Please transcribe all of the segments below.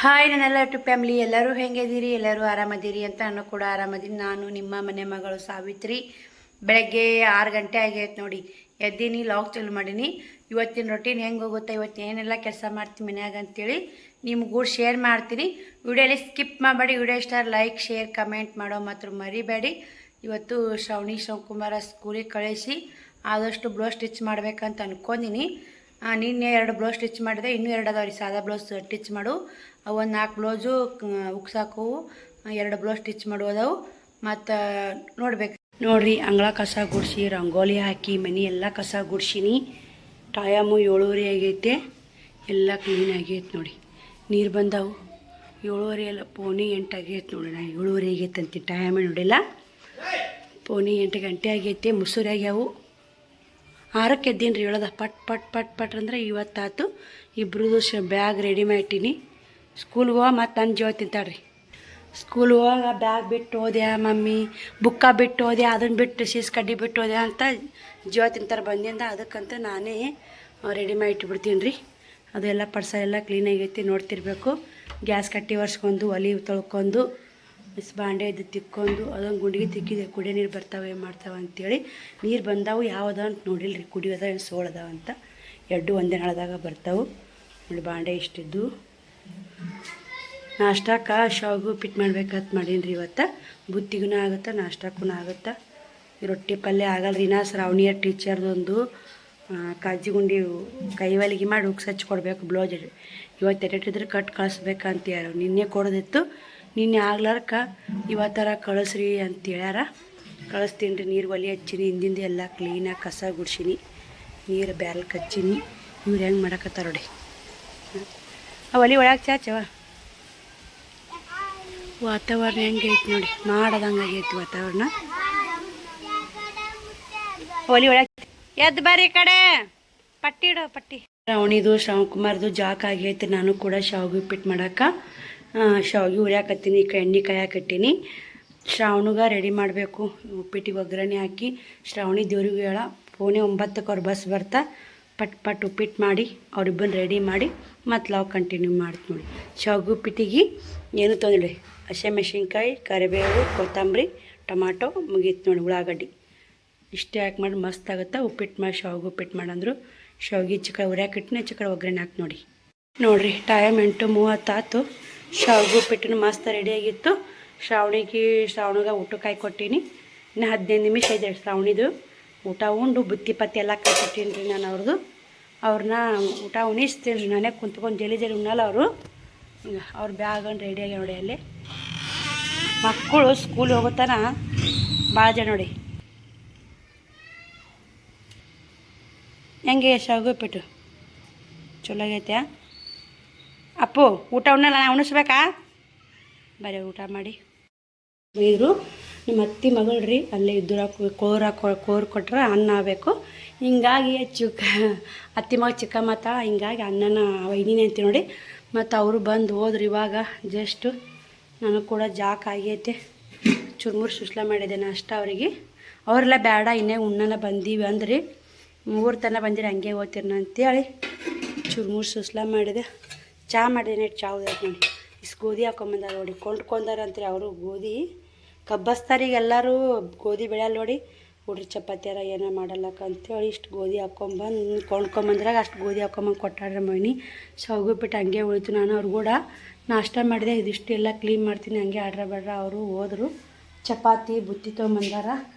Hi ನನ್ನೆಲ್ಲ YouTube family ಎಲ್ಲರೂ ಹೆಂಗಿದ್ದೀರಿ, ಎಲ್ಲರೂ ಆರಾಮದಿರಿ ಅಂತ ನಾನು ಕೂಡ ಆರಾಮದೀನಿ. ನಾನು ನಿಮ್ಮ ಮನೆ ಮಗಳು ಸಾವಿತ್ರಿ. ಬೆಳಗ್ಗೆ 6 ಗಂಟೆ ಆಗೈತೆ ನೋಡಿ, ಎದ್ದೀನಿ, ಲಾಗ್ ಚಾಲು ಮಾಡೀನಿ. ಇವತ್ತಿನ ರೊಟೀನ್ ಹೆಂಗೆ ಹೋಗುತ್ತೆ, ಇವತ್ತು ಏನೆಲ್ಲ ಕೆಲಸ ಮಾಡ್ತೀನಿ ಮನ್ಯಾಗ ಅಂತೇಳಿ ನಿಮಗೂ ಶೇರ್ ಮಾಡ್ತೀನಿ. ವಿಡಿಯೋಲಿ ಸ್ಕಿಪ್ ಮಾಡಬೇಡಿ. ವಿಡಿಯೋ ಇಷ್ಟ ಲೈಕ್ ಶೇರ್ ಕಮೆಂಟ್ ಮಾಡೋ ಮಾತ್ರ ಮರಿಬೇಡಿ. ಇವತ್ತು ಶ್ರವಣಿ ಶಿವಕುಮಾರ ಸ್ಕೂಲಿಗೆ ಕಳಿಸಿ ಆದಷ್ಟು ಬ್ಲೌಸ್ ಸ್ಟಿಚ್ ಮಾಡ್ಬೇಕಂತ ಅಂದ್ಕೊಂಡಿನಿ. ನಿನ್ನೆ 2 ಬ್ಲೌಸ್ ಸ್ಟಿಚ್ ಮಾಡಿದೆ, ಇನ್ನೂ 2 ಅದಾವ್ರಿ ಸಾದಾ ಬ್ಲೌಸ್ ಸ್ಟಿಚ್ ಮಾಡು. ಒಂದು 4 ಬ್ಲೌಸು ಉಕ್ಸಾಕವು, 2 ಬ್ಲೌಸ್ ಸ್ಟಿಚ್ ಮಾಡೋದವು. ಮತ್ತು ನೋಡ್ರಿ ಅಂಗಳ ಕಸ ಗುಡಿಸಿ ರಂಗೋಲಿ ಹಾಕಿ ಮನೆ ಎಲ್ಲ ಕಸ ಗುಡ್ಸಿನಿ. ಟೈಮು 7:30 ಆಗೈತೆ, ಎಲ್ಲ ಕ್ಲೀನ್ ಆಗೈತೆ ನೋಡಿ. ನೀರು ಬಂದವು 7:30 ಎಲ್ಲ, ಪೋನಿ 8 ಆಗೈತೆ ನೋಡಿ. ನಾ 7:30 ಆಗೈತೆ ಅಂತೀನಿ, ಟೈಮೇ ನೋಡಿಲ್ಲ. ಪೋನಿ 8 ಗಂಟೆ ಆಗೈತೆ. ಮುಸುರಿ ಆಗ್ಯಾವು. 6ಕ್ಕೆ ಎದ್ದೀನಿ ರೀ. ಹೇಳೋದ ಪಟ್ ಪಟ್ ಪಟ್ ಪಟ್ ಅಂದ್ರೆ ಇವತ್ತಾತು. ಇಬ್ರದ್ದು ಬ್ಯಾಗ್ ರೆಡಿ ಮಾಡಿಟ್ಟಿನಿ. ಸ್ಕೂಲ್ಗೆ ಹೋಗ ಮತ್ತು ನನ್ನ ಜೀವ ತಿಂತಾಳ್ರಿ. ಸ್ಕೂಲ್ಗೆ ಹೋಗ ಬ್ಯಾಗ್ ಬಿಟ್ಟು ಹೋದ್ಯಾ ಮಮ್ಮಿ, ಬುಕ್ಕ ಬಿಟ್ಟು ಹೋದ್ಯಾ, ಅದನ್ನು ಬಿಟ್ಟು ಸೀಸ್ ಕಡ್ಡಿ ಬಿಟ್ಟು ಹೋದ್ಯಾ ಅಂತ ಜೀವ ತಿಂತಾರೆ ಬಂದಿಂದ. ಅದಕ್ಕಂತ ನಾನೇ ರೆಡಿ ಮಾಡಿ ಇಟ್ಬಿಡ್ತೀನಿ ರೀ. ಅದೆಲ್ಲ ಪಡ್ಸ ಎಲ್ಲ ಕ್ಲೀನಾಗೈತಿ, ನೋಡ್ತಿರ್ಬೇಕು. ಗ್ಯಾಸ್ ಕಟ್ಟಿ ಒರೆಸ್ಕೊಂಡು ಒಲೆ ತೊಳ್ಕೊಂಡು ಬಾಂಡೆ ಇದು ತಿಕ್ಕೊಂಡು ಅದೊಂದು ಗುಂಡಿಗೆ ತಿಕ್ಕಿದೆ. ಕುಡಿಯೋ ನೀರು ಬರ್ತಾವೆ ಮಾಡ್ತಾವೆ ಅಂಥೇಳಿ. ನೀರು ಬಂದಾವು ಯಾವ್ದು ಅಂತ ನೋಡಿಲ್ರಿ, ಕುಡಿಯೋದ ಏನು ಸೋಳದಾವ ಅಂತ. 2 ಒಂದೇ ನಾಳದಾಗ ಬರ್ತಾವೆ ನೋಡಿ. ಬಾಂಡೆ ಇಷ್ಟಿದ್ದು. ನಾಷ್ಟಕ್ಕೆ ಶಾವಿಗೆ ಉಪ್ಪಿಟ್ಟು ಮಾಡ್ಬೇಕಂತ ಮಾಡೀನಿ ರೀ ಇವತ್ತು. ಬುತ್ತಿಗೂ ಆಗುತ್ತೆ, ನಾಷ್ಟಕ್ಕೂ ಆಗುತ್ತೆ. ರೊಟ್ಟಿ ಪಲ್ಯ ಆಗಲ್ಲ ರೀ. ನಾ ಶ್ರಾವಣಿಯ ಟೀಚರ್ದೊಂದು ಕಾಜಿ ಗುಂಡಿ ಕೈವಲಿಗೆ ಮಾಡಿ ಉಕ್ಸ್ ಹಚ್ಚಿ ಕೊಡಬೇಕು ಬ್ಲೌಸ್. ಇವತ್ತು ಎಟ್ಟಿದ್ರೆ ಕಟ್ ಕಳಿಸ್ಬೇಕಂತ ಯಾರು ನಿನ್ನೆ ಕೊಡೋದಿತ್ತು. ನಿನ್ನೆ ಆಗ್ಲಾರ್ಕ ಇವತ್ತರ ಕಳಿಸ್ರಿ ಅಂತ ಹೇಳ್ಯಾರ. ಕಳಿಸ್ತೀನಿ ರೀ. ನೀರು ಒಲೆ ಹಚ್ಚೀನಿ, ಹಿಂದಿಂದ ಎಲ್ಲ ಕ್ಲೀನಾಗಿ ಕಸ ಗುಡ್ಸೀನಿ, ನೀರು ಬ್ಯಾರಲ್ ಕಚ್ಚೀನಿ. ಇವ್ರು ಹೆಂಗೆ ಮಾಡಕತ್ತಾರ ನೋಡಿ. ಆ ಒಲೆ ಒಳಗೆ ಚಾಚವ. ವಾತಾವರಣ ಹೆಂಗೆ ಐತಿ ನೋಡಿ, ಮಾಡೋದಂಗೆ ಆಗೈತಿ ವಾತಾವರಣ. ಒಲೆ ಒಳಗೆ ಎದ್ದು ಬರ್ರಿ ಕಡೆ, ಪಟ್ಟಿ ಇಡೋ ಪಟ್ಟಿ. ಶ್ರಾವಣಿದು ಶ್ರವಣಕುಮಾರ್ದು ಜಾಕ್ ಆಗೈತಿ. ನಾನು ಕೂಡ ಶಾವಿಗೆ ಉಪ್ಪಿಟ್ಟು ಮಾಡೋಕೆ ಶಾವಿಗೆ ಹುರಿಯಾಕತ್ತೀನಿ. ಎಣ್ಣೆ ಕಾಯಾಕತ್ತೀನಿ. ಶ್ರಾವಣಿಗೆ ರೆಡಿ ಮಾಡಬೇಕು. ಉಪ್ಪಿಟ್ಟಿಗೆ ಒಗ್ಗರಣೆ ಹಾಕಿ ಶ್ರಾವಣಿ ದೇವ್ರಿಗೆ ಹೇಳ. ಪೋನೆ 9ಕ್ಕೆ ಅವ್ರು ಬಸ್ ಬರ್ತಾ ಪಟ್ ಪಟ್ ಉಪ್ಪಿಟ್ಟು ಮಾಡಿ ಅವ್ರಿಬ್ಬನ ರೆಡಿ ಮಾಡಿ ಮತ್ತು ಲಾಗ್ ಕಂಟಿನ್ಯೂ ಮಾಡ್ತೀನಿ ನೋಡಿ. ಶಾವಿಗೆ ಉಪ್ಪಿಟ್ಟಿಗೆ ಏನು ತೊಂದರೆ, ಹಸಿಮೆಣ್ಸಿನ್ಕಾಯಿ, ಕರಿಬೇವು, ಕೊತ್ತಂಬರಿ, ಟೊಮಾಟೊ ಮುಗೀತು ನೋಡಿ. ಉಳ್ಳಾಗಡ್ಡಿ ಇಷ್ಟೇ ಹಾಕಿ ಮಾಡಿ ಮಸ್ತ್ ಆಗುತ್ತೆ. ಉಪ್ಪಿಟ್ಟು ಮಾಡಿ ಶಾವಿಗೆ ಉಪ್ಪಿಟ್ಟು ಮಾಡಂದ್ರು. ಶಾವಿಗೆ ಚಿಕ್ಕ ಹುರಿಯಾಕಿಟ್ಟಿನ ಚಿಕ್ಕ ಒಗ್ಗರಣೆ ಹಾಕಿ ನೋಡಿರಿ. ಟೈಮ್ 8:30 ಆಯ್ತು. ಶಾವಿಗೆ ಉಪ್ಪಿಟ್ಟು ಮಸ್ತ್ ರೆಡಿಯಾಗಿತ್ತು. ಶ್ರಾವಣಿಗೆ ಊಟಕ್ಕೆ ಹಾಕಿ ಕೊಟ್ಟೀನಿ. ಇನ್ನು 15 ನಿಮಿಷ ಇದೆ ಶ್ರಾವಣಿದು ಊಟ ಉಂಡು. ಬುತ್ತಿ ಪತ್ತಿ ಎಲ್ಲ ಕಟ್ಬಿಟ್ಟೀನಿ ರೀ ನಾನು ಅವ್ರನ್ನ ಊಟ ಉಣಿಸ್ತೀನಿ ರೀ. ನಾನೇ ಕುಂತ್ಕೊಂಡು ಜಲ್ಲಿ ಉಣ್ಣಲ್ಲ ಅವರು. ಅವ್ರ ಬ್ಯಾಗನ್ನು ರೆಡಿಯಾಗಿ ನೋಡಿ. ಅಲ್ಲಿ ಮಕ್ಕಳು ಸ್ಕೂಲ್ ಹೋಗುತ್ತಾನ ಭಾಳ ಜನ ನೋಡಿ. ಹೆಂಗೆ ಶಾವಿಗೆ ಉಪ್ಪಿಟ್ಟು ಚಲೋ ಆಗೈತೆ. ಅಪ್ಪು ಊಟ ಉಣ್ಣಲ್ಲ, ನಾ ಉಣಿಸ್ಬೇಕಾ? ಬರೀ ಊಟ ಮಾಡಿ ಇದ್ರು. ನಿಮ್ಮ ಅತ್ತಿ ಮಗಳು ರೀ ಅಲ್ಲೇ ಇದ್ರ ಕೋರ್ ಕೊಟ್ರೆ ಅನ್ನ ಆಗಬೇಕು. ಹಿಂಗಾಗಿ ಅತ್ತಿ ಮಗ ಚಿಕ್ಕ ಮಾತ, ಹಿಂಗಾಗಿ ಅನ್ನನ ವೈನಿನೇ ಅಂತೀವಿ ನೋಡಿ. ಮತ್ತು ಅವರು ಬಂದು ಹೋದ್ರು ಇವಾಗ ಜಸ್ಟು. ನನಗೆ ಕೂಡ ಜಾಕ್ ಆಗೈತೆ. ಚುರ್ಮುರು ಸುಸ್ಲ ಮಾಡಿದೆ ನಾಷ್ಟ ಅವರಿಗೆ. ಅವರೆಲ್ಲ ಬೇಡ ಇನ್ನೇ ಉಣ್ಣನ ಬಂದೀವಿ ಅಂದ್ರಿ. 3 ತನ ಬಂದಿರಿ ಹಂಗೆ ಓದ್ತಿರ ಅಂತೇಳಿ ಚುರ್ಮುರು ಸುಸ್ಲ ಮಾಡಿದೆ. ಚಹಾ ಮಾಡಿದೆ. ಚಹಾ ನೋಡಿ. ಇಷ್ಟು ಗೋಧಿ ಹಾಕೊಂಬಂದಾರ ನೋಡಿ. ಕೊಂಡ್ಕೊಂಡಾರ ಅಂತೀರಿ ಅವರು ಗೋಧಿ. ಕಬ್ಬಸ್ತಾರಿಗೆ ಎಲ್ಲರೂ ಗೋಧಿ ಬೆಳೆಯಲ್ಲ ನೋಡಿ. ಹುಡ್ರಿ ಚಪಾತಿಯಾರ ಏನೋ ಮಾಡಲ್ಲಕ್ಕ ಅಂತೇಳಿ ಇಷ್ಟು ಗೋಧಿ ಹಾಕ್ಕೊಂಬಂದು ಕೊಂಡ್ಕೊಂಬಂದ್ರಾಗ ಅಷ್ಟು ಗೋಧಿ ಹಾಕ್ಕೊಂಬಂದು ಕೊಟ್ಟಾಡ್ರೆ ಮೈನಿ. ಶಾವಿಗೆ ಉಪ್ಪಿಟ್ಟು ಹಂಗೆ ಉಳಿತು. ನಾನು ಅವ್ರು ಕೂಡ ನಾಷ್ಟ ಮಾಡಿದೆ. ಇದಿಷ್ಟು ಎಲ್ಲ ಕ್ಲೀನ್ ಮಾಡ್ತೀನಿ ಹಂಗೆ ಆಡ್ರ ಬಾಡ್ರ. ಅವರು ಹೋದರು. ಚಪಾತಿ ಬುತ್ತಿ ತೊಗೊಂಬಂದಾರ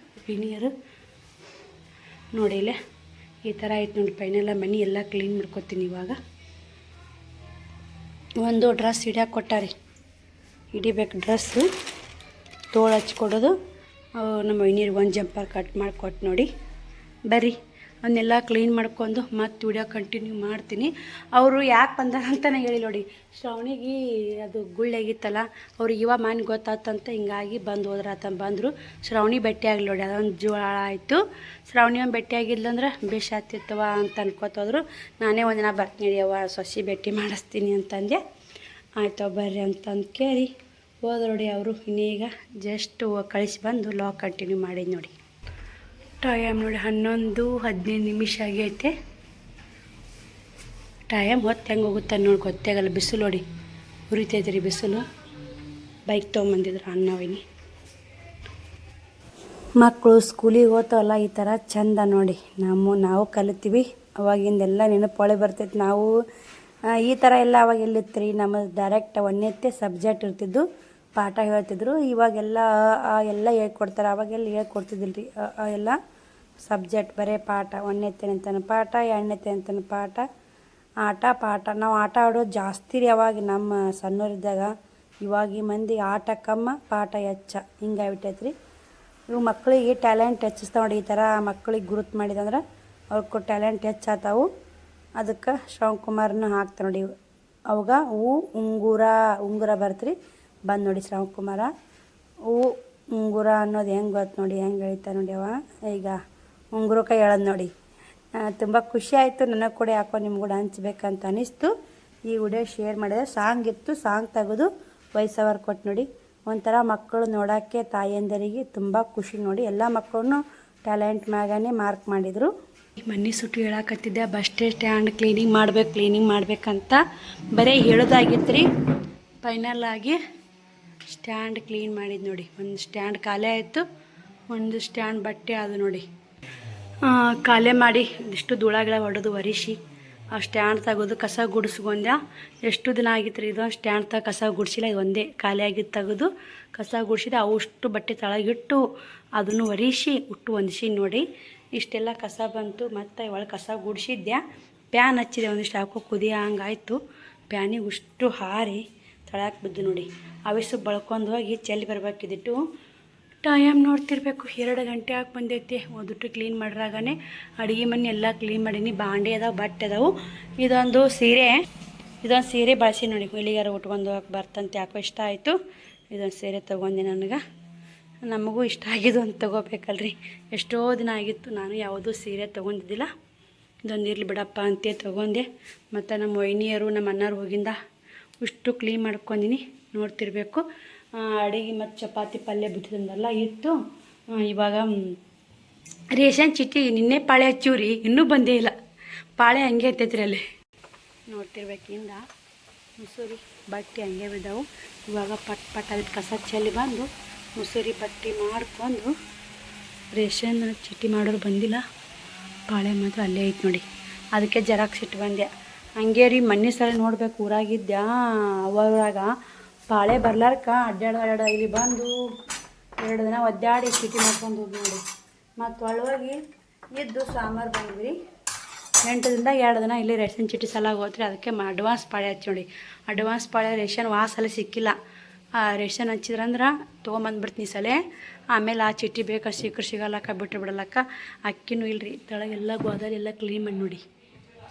ವಿನಿಯರು ನೋಡಿಲೆ. ಈ ಥರ ಆಯ್ತು ನೋಡಿ. ಪೈನೆಲ್ಲ ಮನೆ ಎಲ್ಲ ಕ್ಲೀನ್ ಮಾಡ್ಕೊತೀನಿ ಇವಾಗ. ಒಂದು ಡ್ರೆಸ್ ಹಿಡಿಯೋಕೆ ಕೊಟ್ಟಾರಿ, ಹಿಡಿಬೇಕು ಡ್ರೆಸ್ಸು. ತೋಳು ಹಚ್ಕೊಡೋದು. ನಮ್ಮ ವೈನೀರಿಗೆ ಒಂದು ಜಂಪರ್ ಕಟ್ ಮಾಡಿಕೊಟ್ಟು ನೋಡಿ. ಬರ್ರಿ ಅವನ್ನೆಲ್ಲ ಕ್ಲೀನ್ ಮಾಡ್ಕೊಂಡು ಮತ್ತೆ ವಿಡಿಯೋ ಕಂಟಿನ್ಯೂ ಮಾಡ್ತೀನಿ. ಅವರು ಯಾಕೆ ಬಂದಾರ ಅಂತಲೇ ಹೇಳಿ ನೋಡಿ. ಶ್ರಾವಣಿಗೆ ಅದು ಗುಳ್ಳಾಗಿತ್ತಲ್ಲ, ಅವ್ರಿಗೆ ಇವಾಗ ಮನೆ ಗೊತ್ತಾತಂತ ಹಿಂಗಾಗಿ ಬಂದು ಹೋದ್ರಾತ ಬಂದರು. ಶ್ರಾವಣಿ ಭೇಟಿ ಆಗಲಿ ನೋಡಿ. ಅದೊಂದು ಜೋಳ ಆಯಿತು. ಶ್ರಾವಣಿ ಒಂದು ಭೇಟಿ ಆಗಿದ್ಲಂದ್ರೆ ಬೇಷ್ ಆಗ್ತಿತ್ತವ ಅಂತ ಅನ್ಕೋತೋದ್ರು. ನಾನೇ ಒಂದಿನ ಬರ್ತೀನಿ ಅವ್ವ ಸೊಸಿ ಭೇಟಿ ಮಾಡಿಸ್ತೀನಿ ಅಂತಂದೆ. ಆಯ್ತು ಬರ್ರಿ ಅಂತಂದು ಕೇಳಿ ಹೋದ ನೋಡಿ ಅವರು. ಇನ್ನೀಗ ಜಸ್ಟ್ ಕಳಿಸಿ ಬಂದು ಲಾಗ್ ಕಂಟಿನ್ಯೂ ಮಾಡಿದ್ದು ನೋಡಿ. ಟೈಮ್ ನೋಡಿ 11:15 ನಿಮಿಷ ಆಗೈತೆ. ಟೈಮ್ ಹೊತ್ತು ಹೆಂಗೆ ಹೋಗುತ್ತೆ ನೋಡಿ ಗೊತ್ತಾಗಲ್ಲ. ಬಿಸಿಲು ನೋಡಿ ಉರಿತೈತ್ರಿ ಬಿಸಿಲು. ಬೈಕ್ ತೊಗೊಂಬಂದಿದ್ರು ಅಣ್ಣವಿನಿ. ಮಕ್ಕಳು ಸ್ಕೂಲಿಗೆ ಹೋಗ್ತಾವಲ್ಲ ಈ ಥರ ಚಂದ ನೋಡಿ. ನಾವು ಕಲಿತೀವಿ ಅವಾಗಿಂದೆಲ್ಲ ನೆನಪೊಳೆ ಬರ್ತೈತೆ. ನಾವು ಈ ಥರ ಎಲ್ಲ ಅವಾಗ ಎಲ್ಲಿತ್ತು ರೀ, ನಮ್ಮ ಡೈರೆಕ್ಟ್ ಒಂದನೇತ್ತೆ ಸಬ್ಜೆಕ್ಟ್ ಇರ್ತಿದ್ದು, ಪಾಠ ಹೇಳ್ತಿದ್ರು. ಇವಾಗೆಲ್ಲ ಎಲ್ಲ ಹೇಳ್ಕೊಡ್ತಾರೆ. ಅವಾಗೆಲ್ಲ ಹೇಳ್ಕೊಡ್ತಿದ್ದಿಲ್ಲ ರೀ. ಎಲ್ಲ ಸಬ್ಜೆಕ್ಟ್ ಬರೀ ಪಾಠ. ಒಂದನೇತ್ತೆ ಅಂತಾನೆ ಪಾಠ, ಎರಡನೇತ್ತೆ ಅಂತಾನೆ ಪಾಠ, ಆಟ ಪಾಠ. ನಾವು ಆಟ ಆಡೋದು ಜಾಸ್ತಿ ರೀ ಅವಾಗ ನಮ್ಮ ಸಣ್ಣವರಿದ್ದಾಗ. ಇವಾಗ ಮಂದಿ ಆಟ ಕಮ್ಮ ಪಾಠ ಹೆಚ್ಚ ಹಿಂಗಾಗ್ಬಿಟ್ಟೈತೆ ರೀ. ಇವು ಮಕ್ಕಳಿಗೆ ಟ್ಯಾಲೆಂಟ್ ಹೆಚ್ಚಿಸ್ತಾವೆ ನೋಡಿ. ಈ ಥರ ಮಕ್ಕಳಿಗೆ ಗುರುತು ಮಾಡಿದಂದ್ರೆ ಅವ್ರಿಗೆ ಟ್ಯಾಲೆಂಟ್ ಹೆಚ್ಚಾತಾವು. ಅದಕ್ಕೆ ಶ್ರವಣಕುಮಾರನ ಹಾಕ್ತಾರೆ ನೋಡಿ. ಅವಾಗ ಉಂಗುರ ಬರ್ತ್ರಿ ಬಂದು ನೋಡಿ ಶ್ರವಣಕುಮಾರ. ಉಂಗುರ ಅನ್ನೋದು ಹೆಂಗೆ ಗೊತ್ತು ನೋಡಿ, ಹೆಂಗೆ ಹೇಳ್ತಾರೆ ನೋಡಿ. ಅವ ಈಗ ಉಂಗುರಕ್ಕೆ ಹೇಳೋದು ನೋಡಿ. ತುಂಬ ಖುಷಿ ಆಯಿತು ನನಗೆ ಕೂಡ. ಯಾಕೋ ನಿಮ್ಗೆ ಕೂಡ ಹಂಚ್ಬೇಕಂತ ಅನಿಸ್ತು. ಈ ವಿಡಿಯೋ ಶೇರ್ ಮಾಡಿದೆ. ಸಾಂಗ್ ಇತ್ತು, ಸಾಂಗ್ ತೆಗೆದು ವಾಯ್ಸ್ ಓವರ್ ಕೊಟ್ಟು ನೋಡಿ. ಒಂಥರ ಮಕ್ಕಳು ನೋಡೋಕ್ಕೆ ತಾಯಂದರಿಗೆ ತುಂಬ ಖುಷಿ ನೋಡಿ. ಎಲ್ಲ ಮಕ್ಕಳನ್ನು ಟ್ಯಾಲೆಂಟ್ ಮ್ಯಾಗನೇ ಮಾರ್ಕ್ ಮಾಡಿದರು. ಮನೆ ಸುಟ್ಟು ಹೇಳಕತ್ತಿದ್ದೆ, ಬಸ್ ಸ್ಟ್ಯಾಂಡ್ ಕ್ಲೀನಿಂಗ್ ಮಾಡ್ಬೇಕಂತ ಬರೀ ಹೇಳೋದಾಗಿತ್ತು ರೀ. ಫೈನಲ್ ಆಗಿ ಸ್ಟ್ಯಾಂಡ್ ಕ್ಲೀನ್ ಮಾಡಿದ್ದು ನೋಡಿ. ಒಂದು ಸ್ಟ್ಯಾಂಡ್ ಖಾಲಿ ಆಯಿತು, ಒಂದು ಸ್ಟ್ಯಾಂಡ್ ಬಟ್ಟೆ ಅದು ನೋಡಿ. ಖಾಲಿ ಮಾಡಿ ಇಷ್ಟು ಧೂಳಗಳ ಹೊಡೆದು ಒರೆಸಿ ಆ ಸ್ಟ್ಯಾಂಡ್ ತೆಗೆದು ಕಸ ಗುಡಿಸ್ಕೊಂಡೆ. ಎಷ್ಟು ದಿನ ಆಗಿತ್ತು ರೀ ಇದು ಸ್ಟ್ಯಾಂಡ್ ತಗ ಕಸ ಗುಡಿಸಿಲ್ಲ. ಇದು ಒಂದೇ ಖಾಲಿ ಆಗಿದ್ದು ತೆಗೆದು ಕಸ ಗುಡಿಸಿದೆ. ಅಷ್ಟು ಬಟ್ಟೆ ತಳಗಿಟ್ಟು ಅದನ್ನು ಒರೆಸಿ ಉಟ್ಟು ಹೊಂದಿಸಿ ನೋಡಿ. ಇಷ್ಟೆಲ್ಲ ಕಸ ಬಂತು. ಮತ್ತು ಒಳಗೆ ಕಸ ಗುಡಿಸಿದ್ದೆ. ಪ್ಯಾನ್ ಹಚ್ಚಿದೆ, ಒಂದಿಷ್ಟು ಹಾಕೋ ಕುದಿಯ ಹಂಗಾಯ್ತು. ಪ್ಯಾನಿಗೆ ಉಷ್ಟು ಹಾರಿ ತಳಕ್ಕೆ ಬಿದ್ದು ನೋಡಿ. ಅವಿಸು ಬಳ್ಕೊಂಡು ಹೋಗಿ ಚೆಲ್ಲಿ ಬರ್ಬೇಕಿದ್ದಿಟ್ಟು. ಟೈಮ್ ನೋಡ್ತಿರ್ಬೇಕು, 2 ಗಂಟೆ ಆಗಿ ಬಂದೈತಿ. ಓದಿಟ್ಟು ಕ್ಲೀನ್ ಮಾಡ್ರಾಗನೇ ಅಡುಗೆ ಮನೆ ಎಲ್ಲ ಕ್ಲೀನ್ ಮಾಡೀನಿ. ಬಾಂಡೆ ಅದಾವೆ, ಬಟ್ಟೆ ಅದಾವು. ಇದೊಂದು ಸೀರೆ ಬಳಸಿ ನೋಡಿ. ಎಲ್ಲಿಗಾರ ಉಟ್ಕೊಂಡು ಹೋಗಕ್ಕೆ ಬರ್ತಂತೆ. ಯಾಕೋ ಇಷ್ಟ ಆಯಿತು. ಇದೊಂದು ಸೀರೆ ತೊಗೊಂಡೆ. ನಮಗೂ ಇಷ್ಟ ಆಗಿದ್ದು ಅಂತ ತೊಗೋಬೇಕಲ್ರಿ. ಎಷ್ಟೋ ದಿನ ಆಗಿತ್ತು ನಾನು ಯಾವುದೂ ಸೀರೆ ತೊಗೊಂಡಿದ್ದಿಲ್ಲ. ಇದೊಂದು ಇರಲಿ ಬಿಡಪ್ಪ ಅಂತೇ ತೊಗೊಂಡೆ. ಮತ್ತು ನಮ್ಮ ವೈನಿಯರು ನಮ್ಮ ಅಣ್ಣರು ಹೋಗಿಂದ ಇಷ್ಟು ಕ್ಲೀನ್ ಮಾಡ್ಕೊಂಡಿನಿ. ನೋಡ್ತಿರ್ಬೇಕು. ಅಡುಗೆ ಮತ್ತು ಚಪಾತಿ ಪಲ್ಯ ಬಿಟ್ಟಿದ್ದೆಲ್ಲ ಇತ್ತು. ಇವಾಗ ರೇಷನ್ ಚೀಟಿ ನಿನ್ನೆ ಪಾಳೆ ಹಚ್ಚಿವ್ರಿ, ಇನ್ನೂ ಬಂದೇ ಇಲ್ಲ. ಪಾಳೆ ಹಂಗೆ ಐತೈತ್ರಿ ಅಲ್ಲಿ ನೋಡ್ತಿರ್ಬೇಕಿಂದ. ಮುಸುರಿ ಬಟ್ಟೆ ಹಂಗೆ ಬಿದ್ದಾವು. ಇವಾಗ ಪಟ್ ಅದಕ್ಕೆ ಕಸ ಚೆಲ್ಲಿ ಬಂದು ಮುಸುರಿ ಬಟ್ಟೆ ಮಾಡ್ಕೊಂಡು ರೇಷನ್ ಚೀಟಿ ಮಾಡೋರು ಬಂದಿಲ್ಲ. ಪಾಳೆ ಮಾತ್ರ ಅಲ್ಲೇ ಐತೆ ನೋಡಿ. ಅದಕ್ಕೆ ಜೆರಾಕ್ಸ್ ಇಟ್ಟು ಬಂದೆ. ಹಂಗೆ ರೀ ಮೊನ್ನೆ ಸಲ ನೋಡ್ಬೇಕು ಊರಾಗಿದ್ದೆ. ಅವರಾಗ ಪಾಳೆ ಬರ್ಲಾರ್ಕ ಅಡ್ಡಾಡ ಇಲ್ಲಿ ಬಂದು 2 ದಿನ ಒದ್ದಾಡಿ ಚೀಟಿ ಮಾಡ್ಕೊಂಡು ಹೋಗಿ ನೋಡಿ. ಮತ್ತು ಒಳಗೋಗಿ ಇದ್ದು ಸಾಂಬಾರು ಬಂದ್ವಿ. 8 ದಿನದಾಗ 2 ದಿನ ಇಲ್ಲಿ ರೇಷನ್ ಚೀಟಿ ಸಲಾಗಿ ಹೋತ್ರಿ. ಅದಕ್ಕೆ ಅಡ್ವಾನ್ಸ್ ಪಾಳೆ ಹಚ್ಚಿ ನೋಡಿ. ಅಡ್ವಾನ್ಸ್ ಪಾಳೆ ರೇಷನ್ ವಾಸಲ್ಲಿ ಸಿಕ್ಕಿಲ್ಲ. ಆ ರೇಷನ್ ಹಚ್ಚಿದ್ರಂದ್ರೆ ತೊಗೊಂಬಂದ್ಬಿಡ್ತೀನಿ ಸಲ. ಆಮೇಲೆ ಆ ಚೀಟಿ ಬೇಕಾ ಸಿಗಲ್ಲಕ್ಕ ಬಿಡಲಕ್ಕ. ಅಕ್ಕಿನೂ ಇಲ್ಲರಿ. ತೆಳಗೆಲ್ಲ ಗೋದಲೆಲ್ಲ ಕ್ಲೀನ್ ಮಾಡಿ ನೋಡಿ.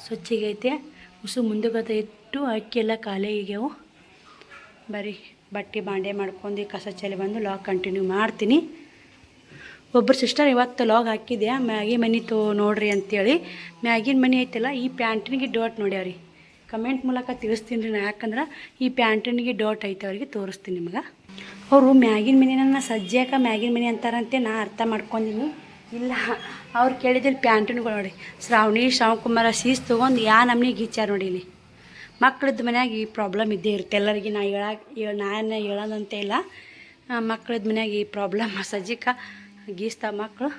ಸ್ವಚ್ಛಗೈತೆ. ಮುಂದೆ ಗೊತ್ತ ಇಟ್ಟು ಅಕ್ಕಿ ಎಲ್ಲ ಖಾಲಿ ಆಗ್ಯಾವು. ಬರೀ ಬಟ್ಟೆ ಬಾಂಡೆ ಮಾಡ್ಕೊಂಡು ಕಸ ಚೆಲ್ಲಿ ಬಂದು ಲಾಗ್ ಕಂಟಿನ್ಯೂ ಮಾಡ್ತೀನಿ. ಒಬ್ಬರು ಸಿಸ್ಟರ್ ಇವತ್ತು ಲಾಗ್ ಹಾಕಿದ್ದೆ, ಮ್ಯಾಗಿ ಮನೆ ನೋಡ್ರಿ ಅಂತೇಳಿ. ಮ್ಯಾಗಿನ ಮನೆ ಐತಲ್ಲ, ಈ ಪ್ಯಾಂಟಿನಿಗೆ ಡಾಟ್ ನೋಡ್ಯಾವ್ರಿ. ಕಮೆಂಟ್ ಮೂಲಕ ತಿಳಿಸ್ತೀನಿ ರೀ. ಯಾಕಂದ್ರೆ ಈ ಪ್ಯಾಂಟಿನಿಗೆ ಡಾಟ್ ಐತೆ, ಅವ್ರಿಗೆ ತೋರಿಸ್ತೀನಿ ನಿಮ್ಗೆ. ಅವರು ಮ್ಯಾಗಿನ ಮನೆನ ಸಜ್ಜಾಕ ಮ್ಯಾಗಿನ ಮನೆ ಅಂತಾರಂತೆ. ನಾ ಅರ್ಥ ಮಾಡ್ಕೊಂಡಿನಿ. ಇಲ್ಲ, ಅವ್ರು ಕೇಳಿದ್ರೆ ಪ್ಯಾಂಟಿನ್ಗಳು ನೋಡಿ. ಶ್ರವಣಕುಮಾರ ಸೀಸ್ ತೊಗೊಂಡು ನಮ್ನಿಗೆ ಗೀಚಾರ ನೋಡಿ. ಇಲ್ಲಿ ಮಕ್ಳದ್ದು ಮನ್ಯಾಗ ಈ ಪ್ರಾಬ್ಲಮ್ ಇದ್ದೇ ಇರುತ್ತೆ ಎಲ್ಲರಿಗೆ. ನಾನು ಹೇಳೋದಂತೆ ಇಲ್ಲ. ಮಕ್ಳದ್ದು ಮನ್ಯಾಗ ಈ ಪ್ರಾಬ್ಲಮ್ ಸಜ್ಜಿಕ ಗೀಸ್ತಾವ ಮಕ್ಕಳು.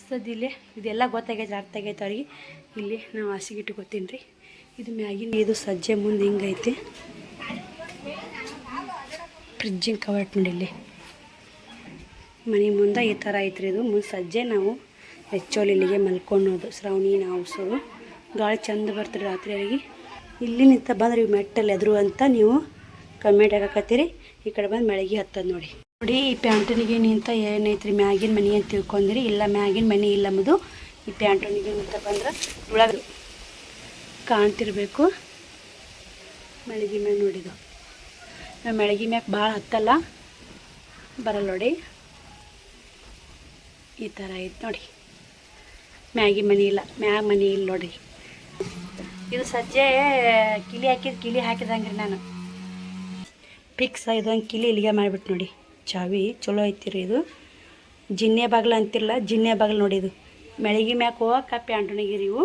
ಸದ್ದಿಲ್ಲೇ ಇದೆಲ್ಲ ಗೊತ್ತಾಗೈತೆ, ಅರ್ಥ ಆಗೈತೆ ಅವ್ರಿಗೆ. ಇಲ್ಲಿ ನಾವು ಹಸಿಗೆ ಇಟ್ಕೊತೀನಿ ರೀ. ಇದು ಮ್ಯಾಗಿನ ಇದು ಸಜ್ಜೆ ಮುಂದೆ ಹಿಂಗೈತಿ. ಫ್ರಿಜ್ಜಿನ ಕವರ್ಟ್ ನೋಡಿ. ಇಲ್ಲಿ ಮನೆ ಮುಂದೆ ಈ ಥರ ಐತ್ರಿ. ಇದು ಮುಂದೆ ಸಜ್ಜೆ ನಾವು ಹೆಚ್ಚೋಲಿ ಇಲ್ಲಿಗೆ ಮಲ್ಕೊಳೋದು. ಶ್ರಾವಣಿ ನಾವು ಸೋರು ಗಾಳಿ ಚಂದ ಬರ್ತೀರಿ ರಾತ್ರಿ ಅಲ್ಲಿಗೆ. ಇಲ್ಲಿ ನಿಂತ ಬಂದ್ರೆ ಮೆಟ್ಟಲ್ಲಿ ಎದುರು ಅಂತ ನೀವು ಕಮೆಂಟ್ ಹಾಕತ್ತೀರಿ. ಈ ಕಡೆ ಬಂದು ಮೆಳಗಿ ಹತ್ತದ ನೋಡಿ. ಈ ಪ್ಯಾಂಟನಿಗೆ ನಿಂತ ಏನೈತ್ರಿ ಮ್ಯಾಗಿನ ಮನೆ ಅಂತ ತಿಳ್ಕೊಂಡಿರಿ. ಇಲ್ಲ, ಮ್ಯಾಗಿನ ಮನೆ ಇಲ್ಲ ನಮ್ಮದು. ಈ ಪ್ಯಾಂಟನಿಗೆ ನಿಂತ ಬಂದ್ರೆ ಒಳಗೆ ಕಾಣ್ತಿರ್ಬೇಕು. ಮೆಳಗಿ ಮ್ಯಾಗ ನೋಡಿದ್ದು ನಾವು ಮೆಳಗಿ ಮ್ಯಾಗ ಭಾಳ ಹತ್ತಲ್ಲ, ಬರಲ್ಲ ನೋಡಿ. ಈ ಥರ ಐತೆ ನೋಡಿ. ಮ್ಯಾಗಿ ಮನೆ ಇಲ್ಲ, ಮ್ಯಾಗ ಮನೆ ಇಲ್ಲ ನೋಡಿ. ಇದು ಸಜ್ಜೆ ಕಿಲಿ ಹಾಕಿದಂಗ್ರಿ ನಾನು ಫಿಕ್ಸ್. ಇದೊಂದು ಕಿಲಿ ಇಲ್ಲಿಗೆ ಮಾಡಿಬಿಟ್ಟು ನೋಡಿ. ಚಾವಿ ಚಲೋ ಐತಿರಿ. ಇದು ಜಿನ್ನೆ ಬಾಗಿಲು ಅಂತಿರಲ್ಲ, ಜಿನ್ನೆ ಬಾಗಿಲು ನೋಡಿ. ಇದು ಮೆಳಗಿ ಮ್ಯಾಕ ಹೋಗಕ್ಕೆ ಪ್ಯಾಂಟಣಿಗಿರಿ. ಇವು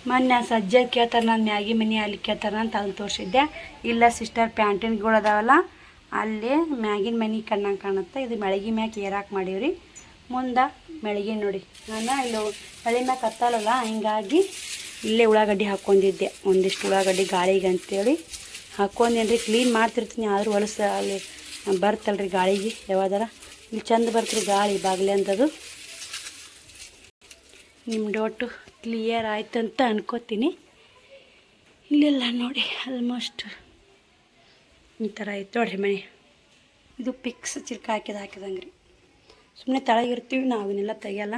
ಮೊನ್ನೆ ಸಜ್ಜರ್ ಕೇಳ್ತಾರೆ ನಾನು ಮ್ಯಾಗಿ ಮನೆ ಅಲ್ಲಿ ಕೇಳ್ತಾರೆ ಅಂತ ಅದನ್ನು ತೋರಿಸಿದ್ದೆ. ಇಲ್ಲ ಸಿಸ್ಟರ್ ಪ್ಯಾಂಟಿನ್ಗಳು ಅದಾವಲ್ಲ ಅಲ್ಲಿ ಮ್ಯಾಗಿನ ಮನೆ ಕಣ್ಣಂಗೆ ಕಾಣುತ್ತೆ. ಇದು ಮೆಳಗಿ ಮ್ಯಾಗ ಏರಾಕ್ ಮಾಡೀವ್ರಿ. ಮುಂದೆ ಮೆಳಗಿ ನೋಡಿ ನಾನು ಇಲ್ಲಿ ಮಳೆ ಮ್ಯಾಗ ಕತ್ತಲಲ್ಲ, ಹಿಂಗಾಗಿ ಇಲ್ಲೇ ಉಳ್ಳಾಗಡ್ಡಿ ಹಾಕ್ಕೊಂಡಿದ್ದೆ. ಒಂದಿಷ್ಟು ಉಳ್ಳಾಗಡ್ಡಿ ಗಾಳಿಗೆ ಅಂತೇಳಿ ಹಾಕ್ಕೊಂಡೇನ್ರಿ. ಕ್ಲೀನ್ ಮಾಡ್ತಿರ್ತೀನಿ ಆದರೂ ಹೊಲಸ ಅಲ್ಲಿ ಬರ್ತಲ್ರಿ ಗಾಳಿಗೆ. ಯಾವ್ದಾರ ಇಲ್ಲಿ ಚಂದ ಬರ್ತೀರಿ ಗಾಳಿ ಬಾಗಿಲೆ ಅಂಥದ್ದು. ನಿಮ್ಮ ಡೌಟು ಕ್ಲಿಯರ್ ಆಯ್ತು ಅಂತ ಅನ್ಕೋತೀನಿ. ಇಲ್ಲೆಲ್ಲ ನೋಡಿ ಆಲ್ಮೋಸ್ಟ್ ಈ ಥರ ಆಯ್ತು ನೋಡಿರಿ ಮನೆ. ಇದು ಪಿಕ್ಸ್ ಚಿಲ್ಕ ಹಾಕಿದಂಗೆ ರೀ. ಸುಮ್ಮನೆ ತಳಗಿರ್ತೀವಿ ನಾವು, ಇವನ್ನೆಲ್ಲ ತೆಗಿಯಲ್ಲ.